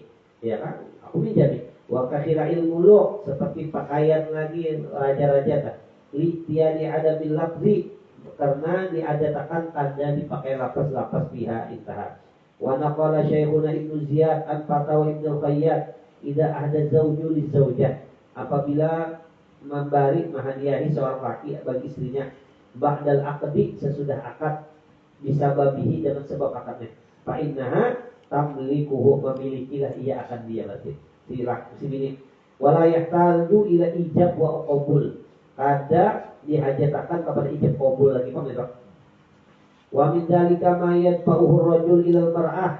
Ya kan? Aku menjamin. Wa kathira'il muluk, seperti pakaian lagi raja-raja kan. Tiada ada bil lafzi, karena diadakan tanda dipakai lapas-lapas pihak intah. Wa naqala Syekhuna Ibnu Ziyad an Fatawa Ibnu Qayyad idza ahda zawju li zaujah, apabila memberi menghadiahi seorang laki bagi istrinya ba'dal aqdi, sesudah akad, bisa babihi dengan sebab akadnya, fa innaha tamlikuhu, memilikilah ia akan dia berarti si bini. Wala yahtaju ila ijab wa qabul, ada dihajatkan kepada ijab qabul lagi Pak ya. Wa min dzalika ma yadfa'uhu ar-rajul ila al-mar'ah,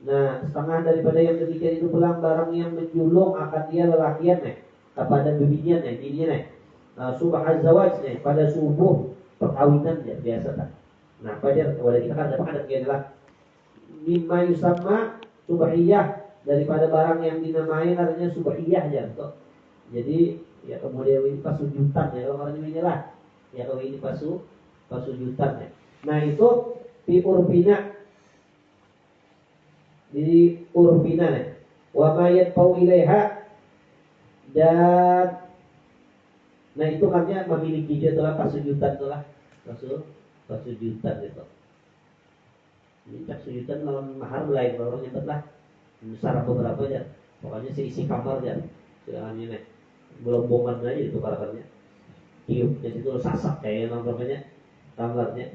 nah setengah daripada yang demikian itu pulang barang yang menjulung akan dia lelakian kepada bibinian bininya subah az-zawaj pada subuh perkawinan ya biasa tak. Nah pada kita kan ada adalah mimma yusamma subahiyah, daripada barang yang dinamai artinya subahiyah ya. Jadi ya kemudian ini pasujutan ya, kalau orang ini lah ya, kalau ini pasujutan ya. Nah itu di urbina wa ma yadfa'u ilaiha, dan Nah itu makanya memiliki dia itulah pasujudan itulah pasujudan itu. Minta sujudan lawan mahar lain kalau orang nyebut lah. Syarat beberapa aja. Pokoknya seisi kamar aja. Jangan ini gelombongan aja itu karakternya. Tiup di situ sasak kayak namanya kamarnya.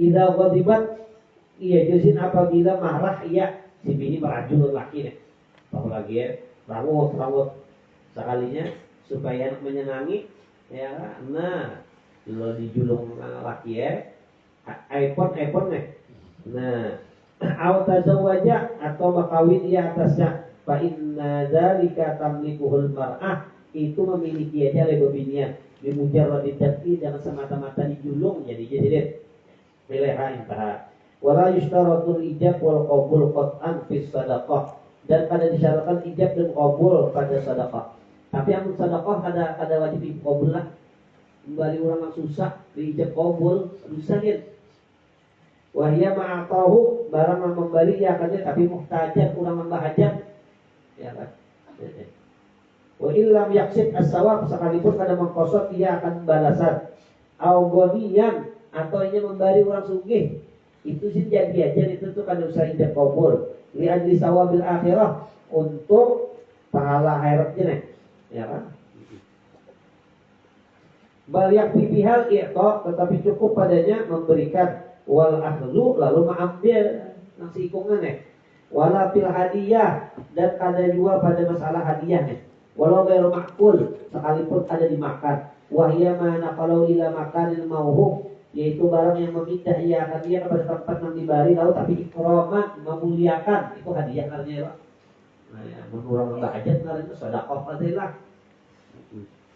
Idza ghadibat iya jusin apabila marah iya si bini merajul laki nih. Apalagi ya rawut sekalinya supaya anak menyenangi ya. Nah, kalau dijulung laki ya iPhone nih. Nah, au tazawwaja atau makawin ia atasnya fa inna dzalika tamlikuhul mar'ah itu memiliki aja oleh binian bimujarradid daf'i jangan semata-mata dijulung jadi milaiha intaha wala yushtaratul ijab wal qabul qat'an fi sadaqah dan pada disyaratkan ijab dan qabul pada sedekah. Tapi yang sedekah ada wajib qabul lah. Kembali orang yang susah diijab qabul susah kan. Wahia ma'atahu barang yang memberi ya kan tapi muhtajat kurang membahajat ya kan. Wa illam yaqsid as-sawab sekalipun kada mengkosot dia akan balasan. Au ghaniyan atau ini memberi orang sugih itu sih jadi aja itu tuh kada usah ijab qabul. Li ajli sawabil akhirah untuk pahala akhiratnya nih ya kan. Bal yakfi bihal i'ta tetapi cukup padanya memberikan wal akhdhu lalu mengambil nasi ikungan nih wala fil hadiyah dan kada jual pada masalah hadiah nih walau ghairu ma'kul sekalipun ada dimakan wahya mana kalau ila makanin mauhub yaitu barang yang memindah ia akan dia kepada tempat yang diberi lalu tapi ikraman memuliakan itu hadiah artinya Pak. Nah ya menurut bahajat itu sedekah fadilah.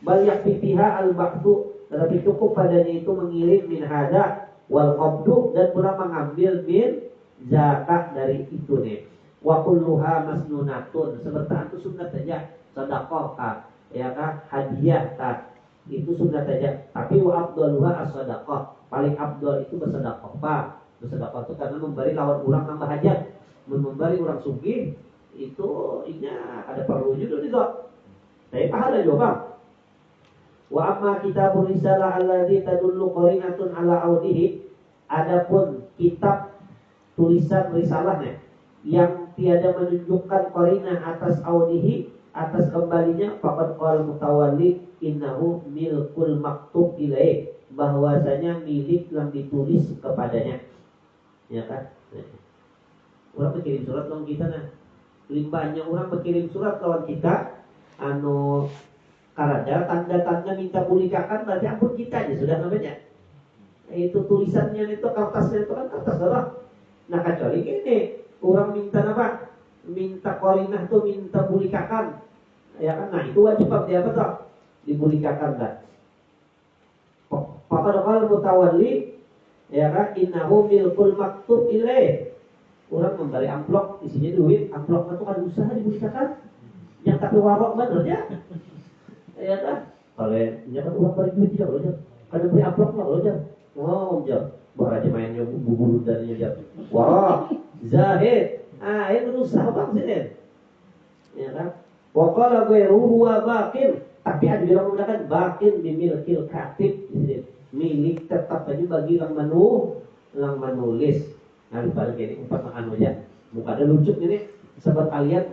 Bal yakfi fiha al-ba'du tetapi cukup padanya itu mengirim min hada wal qabdu dan pula mengambil min zakat dari itu nih. Wa kulluha masnunatun sebentar itu sunat saja sedekah kah ya kah hadiah kah itu sunat saja tapi wa afdaluha as-sadaqah paling afdal itu bersedekah Pak. Bersedekah itu karena memberi lawan orang yang bahajat memberi orang sugih itu ada perlu juga tidak tapi pahala juga Bang. Wa amma kitabur risalah alladzi tadullu qarinatun ala audihi adapun kitab tulisan risalahnya yang tiada menunjukkan qarinah atas audihi atas kembalinya faqad qala mutawalli innahu milkul maktub ilaih bahwasanya milik yang ditulis kepadanya ya kan. Orang berkirim surat lawan kita nah limbahnya orang berkirim surat lawan kita karena tanda-tanda minta pulikakan berarti ampun kita aja sudah namanya. Itu tulisannya itu kertasnya itu kan kertas darah. Nah kecuali gini orang minta apa? Minta qarinah tuh minta pulikakan. Ya kan? Nah itu wajib dia apa tuh? Dipulikakan kan. Faqad qala mutawalli ya kan innahu milkul maktub ilaih. Orang memberi amplop isinya duit, amplopnya itu kan usaha dipulikakan. Yang tapi warok bener ya. Ya kan? Kalau kan uang balik duit tidak loh, kada beri amplop lah loh, oh, baru aja mainnya bubur dan nyejak. Wah, zahid. Ini berusaha bang sini. Ya kan? Pokoknya gue huwa bakin, tapi ada bilang menggunakan bakin bimilkil katib, milik tetap aja bagi yang menulis. Nah, balik ini empat makan aja. Muka ada lucu ini, sahabat kalian,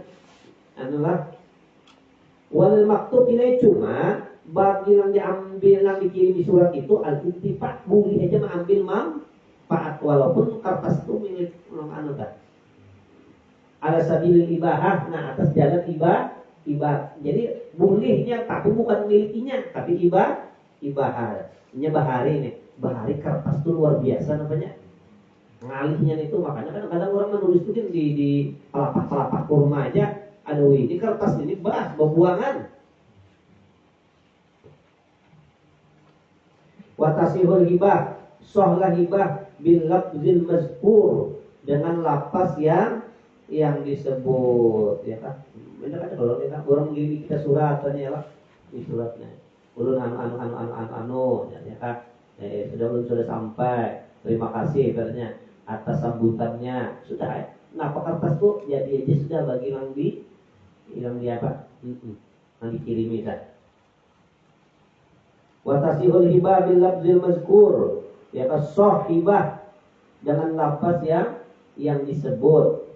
adalah wal maktub ini cuma bagi yang diambil yang dikirim di surat itu al-intifak boleh aja mengambil manfaat walaupun kertas itu milik orang kan. Ala sabilil ibahah nah atas jalan ibah jadi bolehnya tapi bukan milikinya tapi ibahahnya bahari nih bahari kertas itu luar biasa namanya ngalihnya itu makanya kadang-kadang orang menulis itu kan di pelapak kurma aja. Aduh ini kertas ini buangan. Watasihul hibah, sohlah hibah bil lafzil mazkur dengan lapas yang disebut ya kan. Benar kan kalau kita orang mengirim kita surat kan ya Pak. Di suratnya. Ulun anu ya kan. Sudah sampai. Terima kasih katanya atas sambutannya. Sudah ya. Nah, kertas tuh jadi aja sudah bagi yang di apa? Yang dikirimi kan. Wa tasihul hibah bil lafzil mazkur, ya as-sahibah dengan lafaz yang disebut.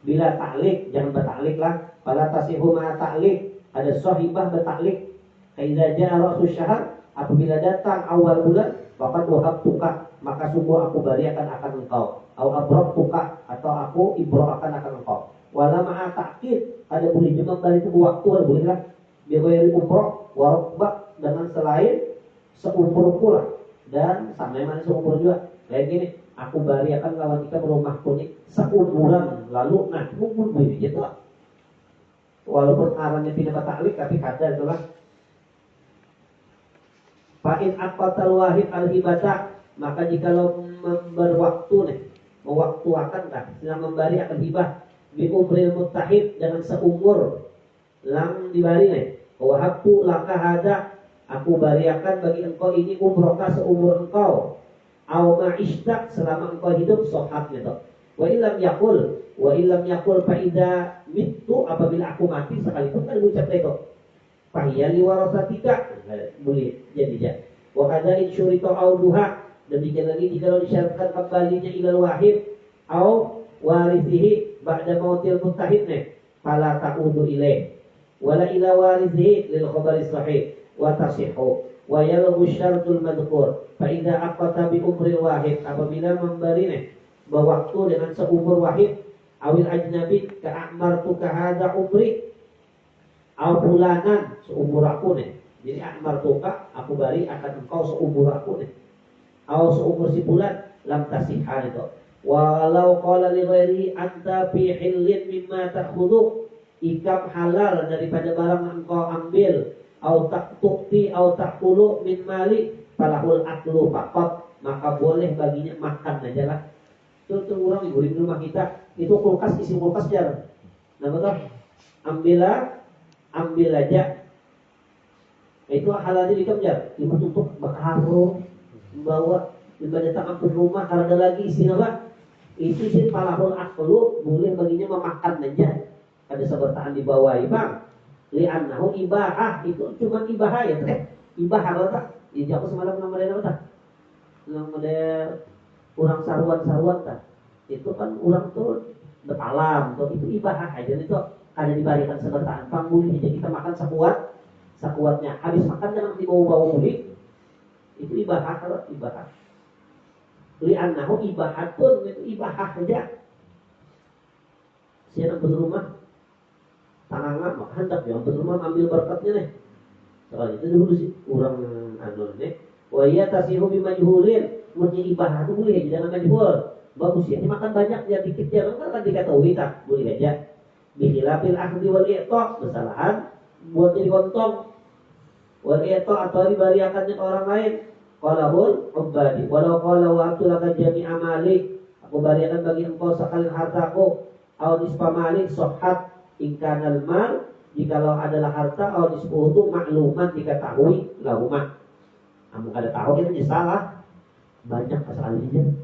Bila ta'liq, jangan bertaklik lah. Fala tasihu ma ta'liq, ada sahibah bertaklik. Idza jaa ra'su syahr, apabila datang awal bulan, faqad wahabtuka, maka sungguh aku bariakan akan engkau. Au abrabtuka, atau aku ibra'akan akan engkau. Wala ma'a ta'kid, ada boleh juga dari tunggu waktu, ada boleh lah. Bi ghairi umrah wa rukbah, dengan selain seumur pula, dan sama yang mana seumur juga. Kayak gini, aku bariakan lawan kita berumahku nih seumuran lalu, nah umur begini gitu. Walaupun arahnya tidak bertaklik, tapi kata itulah. Fa'in aqatal wahid al-hibata, maka jikalau berwaktu nih, mewaktuakan kan, sedang memberi akan hibah bi umril muttahid, dengan seumur lang dibari nih. Wahabtu laka hada, aku bariakan bagi engkau ini umroka seumur engkau. Au ma'ishta, selama engkau hidup, sohat gitu. Wa illam yakul faida mitu, apabila aku mati sekalipun kan ucap itu. Fahiya li warasatika, boleh jadi ya. Wa kadza in syurita auduha, demikian lagi jika disyaratkan kembalinya ilal wahid au warithihi ba'da mautil muttahid nih, fala ta'udu ilaih wala ila warithihi lil khabari sahih wa tasihhu wa yalghu syartul madhkur fa idza aqata bi umril wahid, apabila memberi nih berwaktu dengan seumur wahid, awil ajnabi ka a'martuka hadza umri, au fulanan seumur aku nih. Jadi a'martuka, aku bari akan engkau seumur aku nih. Au seumur si fulan, lam tasihha itu. Walau qala li ghairi anta fi hillin mimma ta'khudhu, ikam halal daripada barang yang engkau ambil, au taqtuqti au taqulu min mali, falahul aklu faqat, maka boleh baginya makan aja lah. Itu orang di rumah kita, itu kulkas, isi kulkas jarang. Nah betul, ambil aja. Itu halalnya dikejar, cuma untuk berkarung, membawa, datang ke rumah, kalau ada lagi isi apa? Itu sih falahul aklu, boleh baginya memakan aja. Ada sebertaan di bawah, bang. Li'annahu ibahah, itu cuma ibahah ya teh. Ibahah apa tak? Ini aku semalam nama apa tak? Nama orang saruan tak? Itu kan orang tuh betalam, tuh itu ibahah aja itu ada diberikan sebertaan. Pangguli aja kita makan sekuatnya. Habis makan jangan dibawa-bawa mulik. Itu ibahah kalau ibahah. Li'annahu ibahatun, itu ibahah aja. Siapa berumah tangan mah hendak yang berumah ambil berkatnya nih. Soal itu dulu sih orang anu nih. Wa ya tasihu bimajhulin, murni ibahah itu boleh jangan majhul. Bagus ya, ini makan banyak ya dikit ya kan diketahui tak boleh aja. Bihilafil akhdi wal i'ta, kesalahan buat jadi kontong. Wal i'ta atau dibariakannya ke orang lain. Qalahul ubadi walau qala wa atulaka jami'a malik, aku bariakan bagi engkau sekalian hartaku, au nisfa malik sahhat in kanal mal, jikalau adalah harta, au nisfu itu makluman diketahui lahumah. Kamu kada tahu itu salah. Banyak masalahnya.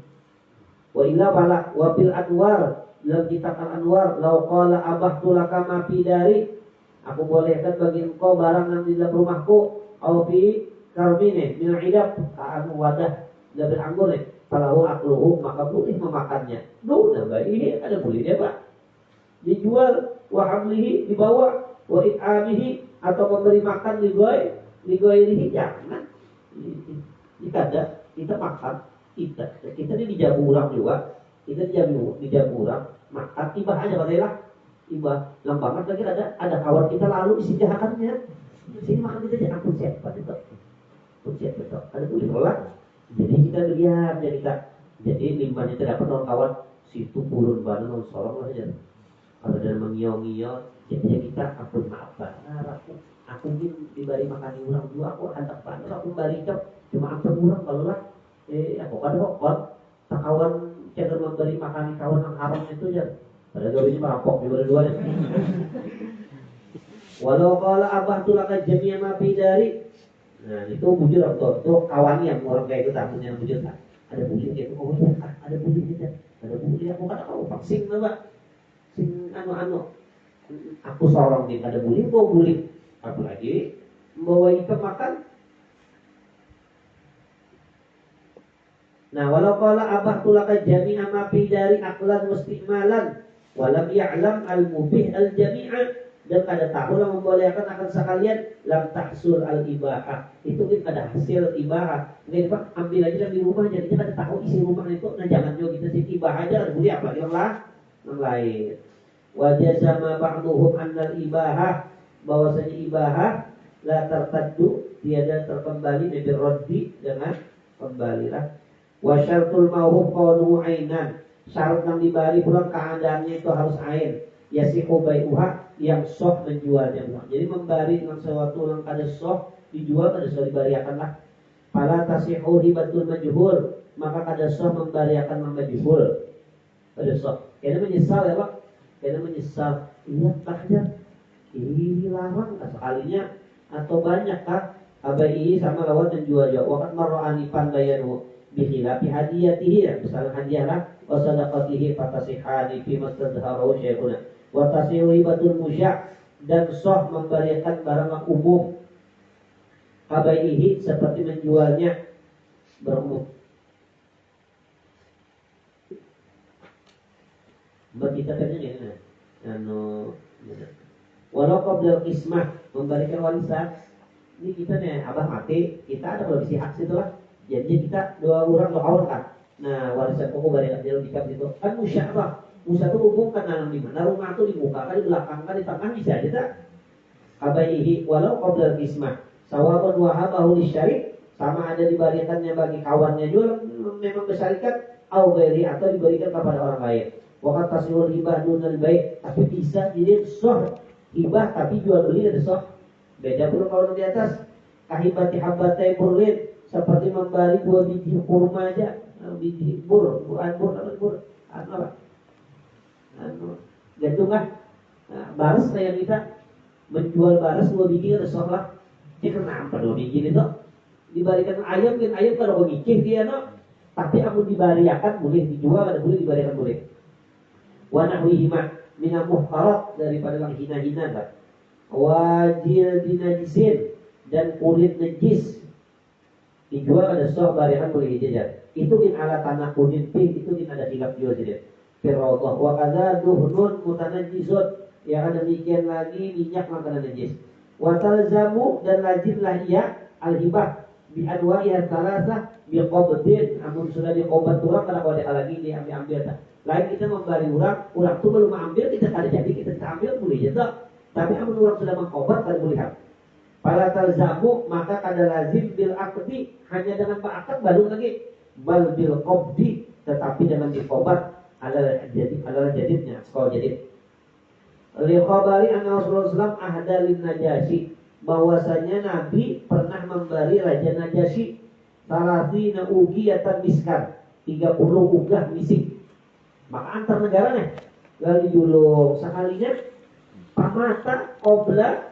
Wa illa fala wa bil anwar, dalam kitab al-anwar, lau qala abahtu laka ma fi dari, aku bolehkan bagi engkau barang yang di dalam rumahku, au fi karmine min idab, anu wadah dari anggur nih, falahu akluhu, maka boleh memakannya. Udah baik, ada boleh dia Pak. Dijual, wa hamlihi, dibawa, wa it'amihi, atau memberi makan ligoirihi, jangan. Jika ada, kita makan, kita ini dijamu orang juga, kita dijamu orang, makan, ibah aja padahal ibah, lambangan lagi ada kawan kita lalu isi jahatannya, sini makan kita aja, ampun siapa itu. Siap betul. Ada boleh tolak. Jadi kita lihat, jadi limbahnya terdapat kawan situ pulun bana non sorong aja. Kalau dia mengiyo-ngiyo, jadi kita ampun maaf banget. Aku mungkin diberi makan orang dua, aku hantar banget, aku bari cuma ampun orang kalau lah. Aku kan hokon, tak kawan cenderung memberi makan kawan yang haram itu ya. Pada gawinya merampok di dua-duanya. Walau kalau abah tulaka jami'a ma fi dari. Nah itu bujur atau itu kawan yang orang kayak itu tamunya yang bujur kan ada bully gitu, oh ya ada bully gitu, ada bully aku kan tahu vaksin apa sing anu aku seorang dia ada bully, mau bully apalagi membawa ikan makan Nah, walau qala abahtu laka jami'a ma fi dari aqlan mustimalan walam ya'lam al-mubih al-jami'a, dan ada tahu yang membolehkan akan sekalian lam tahsul al-ibahah, itu kan ada hasil ibahah. Mungkin Pak ambil aja di rumah, jadinya ada tahu isi rumah itu. Nah jangan juga kita sih ibahah aja, boleh apa yang lain. Wajah sama ba'duhum annal ibahah, bahwasanya ibahah la tertaddu, tiada terkembali dari roddi dengan kembalilah. Wa syartul mauhub qawnu ainan, syarat yang dibari pulang keadaannya itu harus ain. Yasihu bai'uha, yang soh menjualnya. Jadi membari dengan sesuatu yang ada soh dijual, kada soh dibariakanlah. Fala tasihu hibatul majhul, maka kada soh membariakan majhul. Kada soh. Kena menyesal ya Pak. Kena menyesal. Iya taknya. Ini larang sekalinya atau banyak kah? Abai sama lawan menjual jauh. Wakat marro'ani pandayanu bihilafi hadiyatihi, misalnya hadiah lah. Wa sadaqatihi fatasihani fi mastadharu syaikuna. Wa tasihu hibatul musya', dan soh memberikan barang umum. Abaihi seperti menjualnya berumum. Bagi kita kan ini walau qabla qismah, memberikan warisan. Ini kita nih abah mati, kita ada berisi hak situ lah. Jadi kita dua orang kan. Nah warisan pokok barikan dia dikap itu kan musya apa? Musya itu umum kan nanam di mana, rumah itu di muka kan, di belakang kan, di tengah bisa aja tak? Abaihi walau qabla qismah sawabun wahabahu lisyarik, sama ada diberikannya bagi kawannya juga memang besyarikat, au ghairi, atau diberikan kepada orang lain. Waqat tasirul hibah dunal baik, tapi bisa jadi soh hibah tapi jual beli ada soh. Beda pula kalau di atas. Kahibati habbatai burlin, seperti memberi 2 biji kurma aja, biji bur, apa? Gantung kan? Nah, baris kayak kita menjual baris 2 biji ada soh lah. Dia kenapa 2 biji itu? Dibarikan ayam, kan ayam kalau ngikih dia no. Tapi aku dibariakan boleh dijual, ada boleh dibariakan boleh. Wa nahwihima minal muhtarat, daripada yang hina-hina kan. Wajil dinajisin, dan kulit najis dijual ada soh bariakan boleh dijajar. Itu in ala tanah kunin pink, itu in ada hilaf jual jadi. Firraullah wa kadza duhnun mutanajjizun, yang ada demikian lagi minyak makanan najis. Wa talzamu, dan lazimlah ia al-hibah bi anwa'iha thalatha bi qabdin, amun sudah diobat turang kada boleh lagi diambil tak. Lain kita memberi orang tu belum ambil, kita kada jadi kita ambil boleh je tak. Tapi amun orang sudah mengkobat kada boleh hak. Para talzamu, maka kada lazim bil aqdi, hanya dengan akad baru lagi. Bal bil qabdi, tetapi dengan dikobat adalah jadidnya, sekolah jadid. Li khabari anna Rasulullah SAW ahda lin Najasyi, bahwasanya Nabi pernah memberi Raja Najasyi salasina ugiyatan miskan, 30 ugah misik. Maka antar negaranya lalu julung sekalinya pamata qobla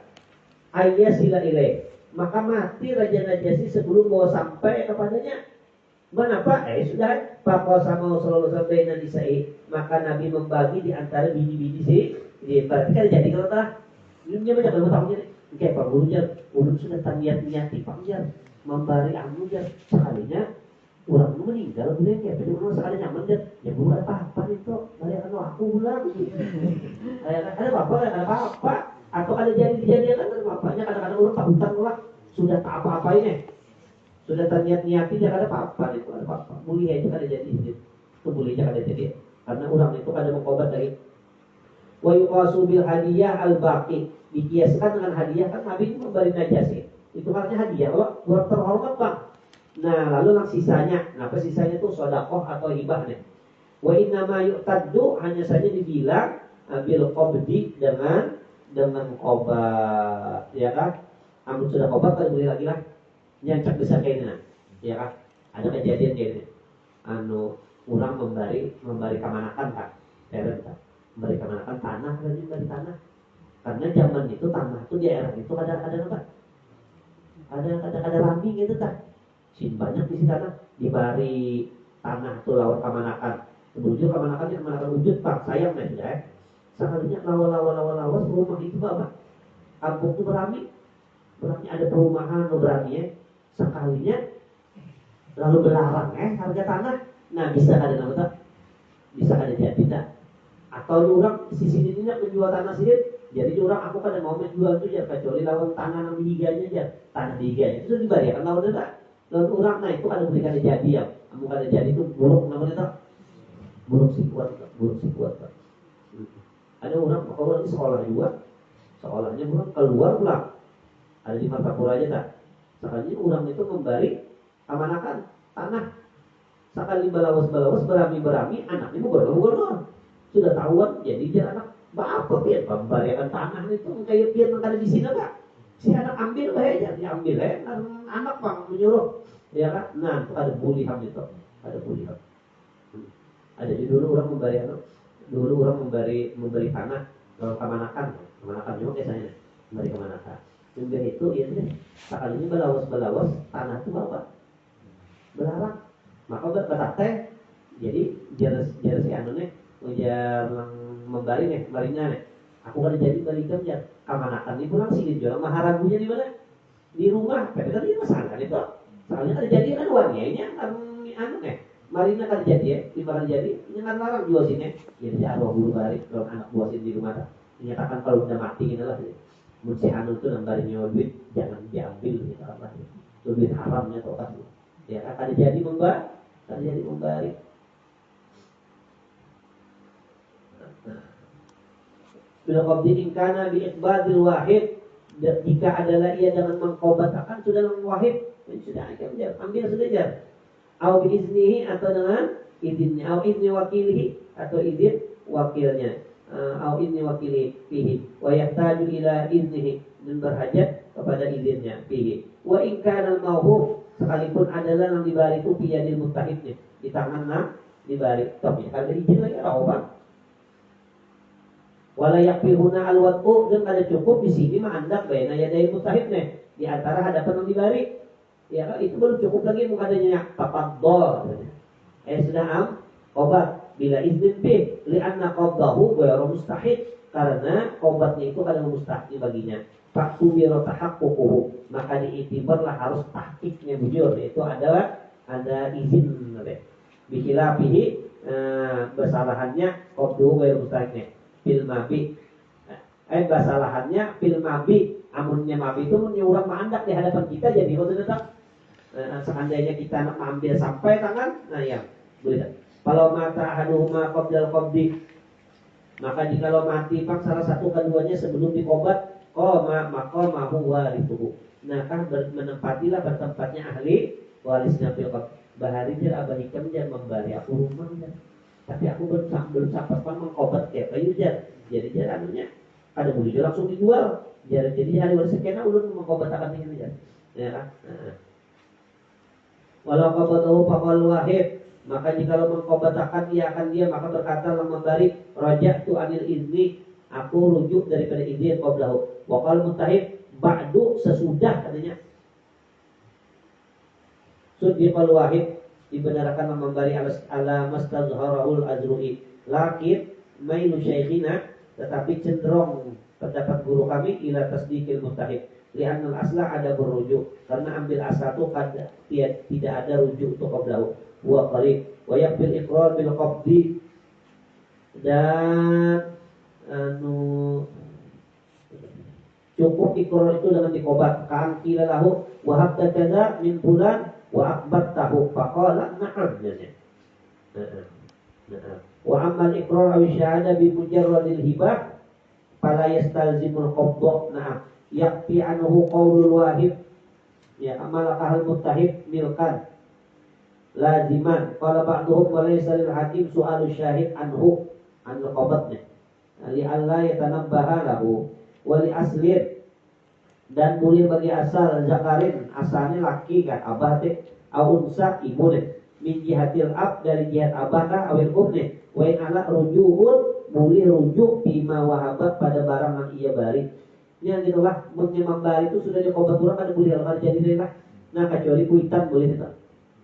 ayyasila ilaih, maka mati Raja Najasyi sebelum bawa sampai kepadanya. Kenapa? Sudah Papa sama Rasulullah SAW, maka Nabi membagi di antara bini-bini sih. Jadi berarti kan jadi kalau telah ini banyak kalau tahunya kayak Pak ulun sudah terniat-niati panjang memberi anugerah sekalinya orang itu meninggal boleh kayak jadi orang sekali nyaman dia ya bukan apa-apa itu dari akan aku ulang ada apa-apa atau ada jadi-jadian kan bapaknya kadang-kadang orang tak hutang lah sudah tak apa-apa ini sudah terniat-niati dia ada apa-apa itu ada apa-apa boleh aja kada jadi itu boleh aja kada jadi karena orang itu kada mengkobat lagi. Wa yuqasu bil hadiyah al baqi, dikiaskan dengan hadiah kan Nabi itu memberi Najasyi itu artinya hadiah loh buat terhormat bang. Nah lalu yang sisanya, apa sisanya itu sedekah atau hibah nih. Wa inna ma yu'taddu, hanya saja dibilang bil qabdi dengan obat, ya kan? Amun sudah obat kan boleh lagi lah. Nyancak besar kayak ini, ya kan? Ada kejadian kayak ini. Orang memberi kemanakan kan, parent kan, memberi kemanakan tanah lagi dari tanah. Karena zaman itu tanah itu di daerah itu ada apa? Ada lambing gitu kan. Sin banyak di sana dibari tanah tuh lawan kemanakan. Menuju kemanakan wujud pak sayang nih ya. Sekalinya lawa rumah itu apa? Kampung itu berami ada perumahan berami ya. Sekalinya lalu belarang harga tanah. Nah bisa ada nama tak? Bisa ada jadi tak? Atau orang sisi ini menjual tanah sini, jadi orang aku kan mau menjual itu ya kecuali lawan tanah yang diganya aja, tanah diganya itu dibayar kan lawan tak? Lawan orang nah itu ada berikan jadi ya, kamu ada jadi itu buruk namanya tak? Buruk sih kuat tak? Buruk sih kuat tak? Ada orang kalau di sekolah juga, sekolahnya orang keluar pulang, ada di Martapura aja tak? Sekali orang itu memberi amanakan tanah, sekali balawas berami anaknya gubernur sudah tahuan jadi dia anak bapak pian pemberian tanah itu kayak pian ada di sini enggak si anak ambil aja diambil anak bang menyuruh ya kan nah itu ada bulihan itu ada bulihan ada di dulu orang memberi tanah kalau kemanakan juga biasanya memberi kemanakan memberi itu ya deh sekali ini balawas tanah itu apa belarang maka berkata jadi jelas si anu nih ujar membari nih balinya nih aku kan jadi balikan ya kamanakan ini pulang sih dijual maharagunya di mana di rumah tapi tadi masalah itu soalnya kan jadi kan uangnya ini anu nih marina kan jadi ya di mana jadi ini kan larang jual sini jadi arwah guru bari kalau anak buah sini di rumah dinyatakan kalau udah mati gitu lah mesti anu tuh nambarinya duit jangan diambil gitu apa itu duit haramnya atau apa ya akan jadi membari bila qabdi ingkana bi iqbadil wahid jika adalah ia dengan mengqobatakan sudah wahid sudah aja ambil sudah aja au bi iznihi atau dengan izinnya au izni wakilihi atau izin wakilnya au izni wakili fihi wa yahtaju ila iznihi dan berhajat kepada izinnya fihi wa in kana al-mawhub sekalipun adalah yang dibari itu piyadil mustahidnya di tangan dibari tapi ada izin lagi apa wala yakfihuna al-wad'u dan ada cukup di sini mah andak baina yadai mustahidnya di antara hadapan yang dibari ya kan itu belum cukup lagi mukadanya tafaddal sudah obat bila izin bih li'anna qabdahu ghairu mustahid karena obatnya itu adalah mustahil baginya fakubiro tahaqququhu maka diitibarlah harus tahqiqnya bujur yaitu adalah ada izin bihilafihi kesalahannya qabduhu ghairu mustahidnya fil mabi kesalahannya fil mabi amunnya mabi itu menyurang mandak di hadapan kita jadi kalau tetap seandainya kita nak ambil sampai tangan nah ya boleh kalau mata ahaduhuma qabdal qabdi maka jikalau mati pak salah satu keduanya sebelum dikobat maka mahu warithuhu nah kan menempatilah bertempatnya ahli warisnya fil qabd bahari jar abah hikam jar membari aku rumah jar tapi aku belum sempat mengkobat kayak kayu jar jadi jar anunya ada beli langsung dijual jar jadi hari waris kena ulun mengkobat akan ini jar ya kan walau qabatahu faqal wahid maka jikalau mengkobatakan ia akan dia maka berkata lam membari raja'tu anil izni aku rujuk daripada izin qablahu wa qal mustahid ba'du sesudah katanya suddiqal wahid dibenarkan membari ala mastazharul azru'i lakin mailu syekhina tetapi cenderung pendapat guru kami ila tasdiqil mustahid li'annal asla ada berujuk karena ambil asal itu tidak ada rujuk untuk qablahu wa qarib wa yaqbil iqrar bil qabdi dan cukup iqrar itu dengan dikobat kan kila lahu wa habda kadza min fulan wa akbartahu faqala na'am wa amma al-iqrar aw syahada bi mujarradil hibah fala yastalzimul qabda na'am yakfi anhu qaulul wahid ya amal ahal muttahid milkan laziman qala ba'duhum wa laysa lil hakim su'alu syahid anhu an qabatnya li alla yatanabbaha lahu wa li aslin dan boleh bagi asal zakarin asalnya laki kan abah teh unsa ibu teh min jihatil ab dari jihad abah kah awil umne wa in ala rujuhun boleh rujuk bima wahabat pada barang yang ia bari yang gitulah membari itu sudah dikobat orang ada boleh kalau jadi lah nah kecuali kuitan boleh tidak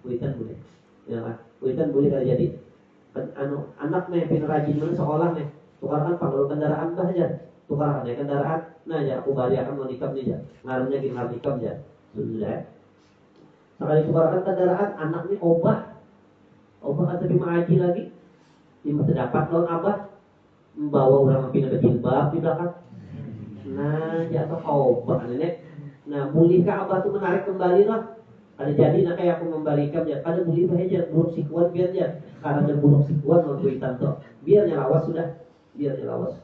kuitan boleh ya kan kuitan boleh kalau jadi anaknya yang rajin mana sekolah nih tukarkan panggul kendaraan bah aja tukarkan ya kendaraan nah ya aku bari akan mau nikam nih ya ngaruhnya gini nikam ya sudah Sekali tukarkan kendaraan, anaknya obah tapi mengaji lagi. Ini terdapat lawan abah, membawa orang pindah jilbab di belakang. Nah, jatuh obah nenek. Nah, bolehkah abah tuh menarik kembali lah? Ada jadi nak kayak aku membalikan ya. Ada boleh aja buruk sikuan biar ya. Karena ada buruk sikuan mau tanto. Biarnya lawas sudah. Biarnya lawas.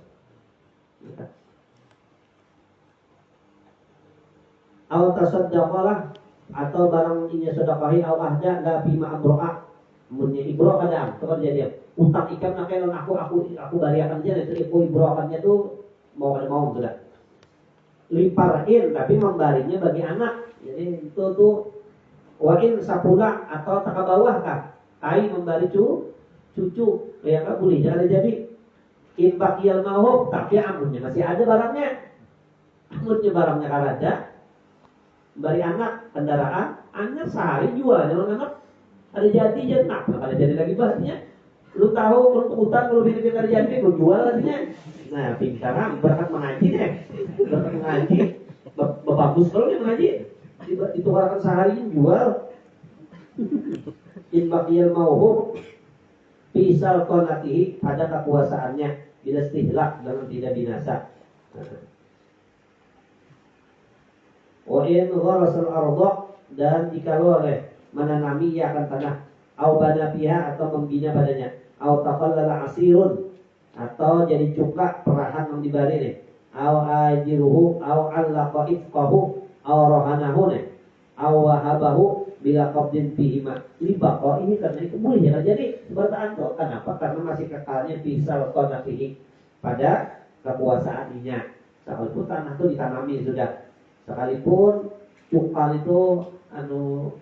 Aw tasaddaqalah atau barang ini sedekahi aw ahda la bima abro'a. Munnya ibro kadang itu kan jadi utang ikan nak kelon aku bariakan aja itu ibrokannya tuh mau ada mau sudah. Limparin tapi membarinya bagi anak. Jadi itu tuh wain sapula atau tak bawah kan. Kai membari cucu ya kan boleh jangan jadi impakiyal mau tapi amunnya masih ada barangnya. Amunnya barangnya kan ada. Bari anak kendaraan, anak sehari jual jangan anak ada jadi jenak, ada jadi lagi bahasnya. Lu tahu untuk utang kalau bikin ada jadi lu jual lagi. Nah, pintar berkat mengaji deh, berkat mengaji, bagus kalau dia mengaji, ditukarkan sehari jual. In bakiyal mauhub pisal konatihi ada kekuasaannya bila istihlak dalam tidak binasa. Wa in gharasul ardh dan jikalau oleh menanami ia akan tanah au bana fiha atau membina padanya au taqallala asirun atau jadi cuka perahan yang dibari nih au ajiruhu au allaqa ifqahu au rohanahu nih au wahabahu bila qabdin fihima libaqo ini karena itu boleh ya jadi bertahan tuh kenapa karena masih kekalnya pisal qanatihi pada kekuasaannya sekalipun tanah itu ditanami sudah sekalipun cukal itu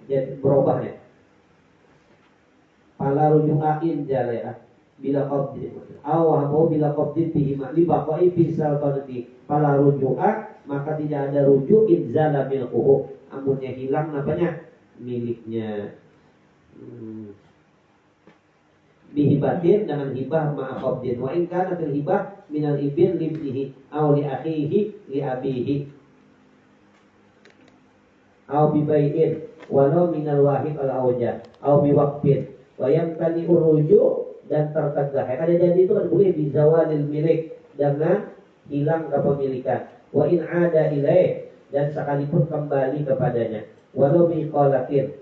jadi berubah ya. Pala rujukain jalea bila qabdi awahu bila qabdi bihima libaqai bisal qadati pala rujuka maka tidak ada rujuk inzala milquhu amunnya hilang apanya miliknya bihibatin dengan hibah ma'a qabdin wa in kana fil hibah minal ibn libnihi aw li akhihi li abihi aw bibai'in walau minal wahid al-awja aw biwaqfin wa yamtani uruju dan tertegah. Ada jadi itu kan boleh bizawalil milik dengan hilang kepemilikan. Wa in ada ilaih dan sekalipun kembali kepadanya. Walau biqalatin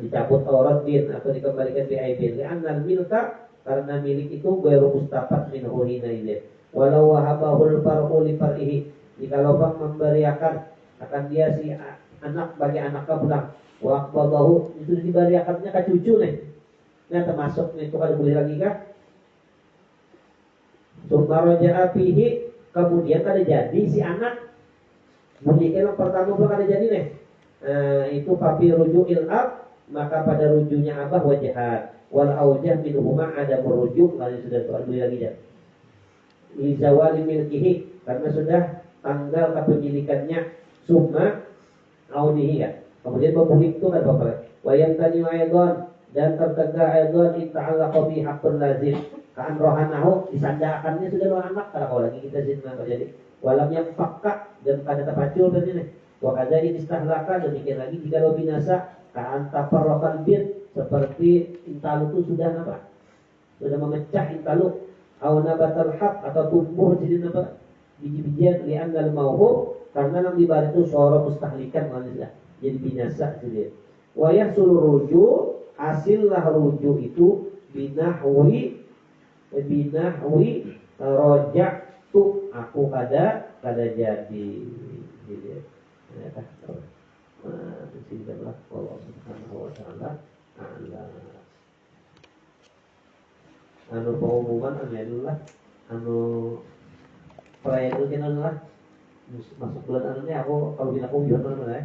dicabut auradin atau dikembalikan bi'aibin. Li'annal milka karena milik itu baru mustafad min hina ilaih. Walau wahabahul far'u li far'ihi jikalau bang memberiakan akan dia si anak bagi anak pulang wa aqbadahu itu dibariakannya ke cucu nih. Nah termasuk itu kan boleh lagi kan? Sumbaraja apihi kemudian kada jadi si anak boleh yang pertama belum kada jadi nih. Itu papi rujuil ab maka pada rujuknya abah wajahat wal aujah minhuma ada merujuk kalau sudah soal boleh lagi ya. Li zawali milkihi karena sudah tanggal kepemilikannya summa audihi ya. Kemudian pemilik itu kan apa? Wayang tani aydan dan tertegak aydan inta'allaqa bi haqqul lazim. Kan rohanahu disandakannya sudah lo anak kalau lagi kita sini terjadi. Walam yang fakka dan pada terpacul berarti nih. Wa kadza istahlaka demikian lagi jika lo binasa kan tafarraqal bir seperti intalu itu sudah apa? Sudah memecah intalu au nabatal haq atau tumbuh jadi apa? Biji-bijian li'annal mauhub karena yang dibalik itu suara mustahlikan manusia jadi binasa jadi. Wa yahsul ruju hasillah ruju itu binahwi rojak tuh aku kada jadi gitu ya kan. Bismillah Allah subhanahu wa ta'ala anu pengumuman alhamdulillah anu perayaan itu adalah masuk bulan anu ini aku kalau bila aku bilang mana ya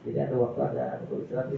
jadi ada waktu ada istirahat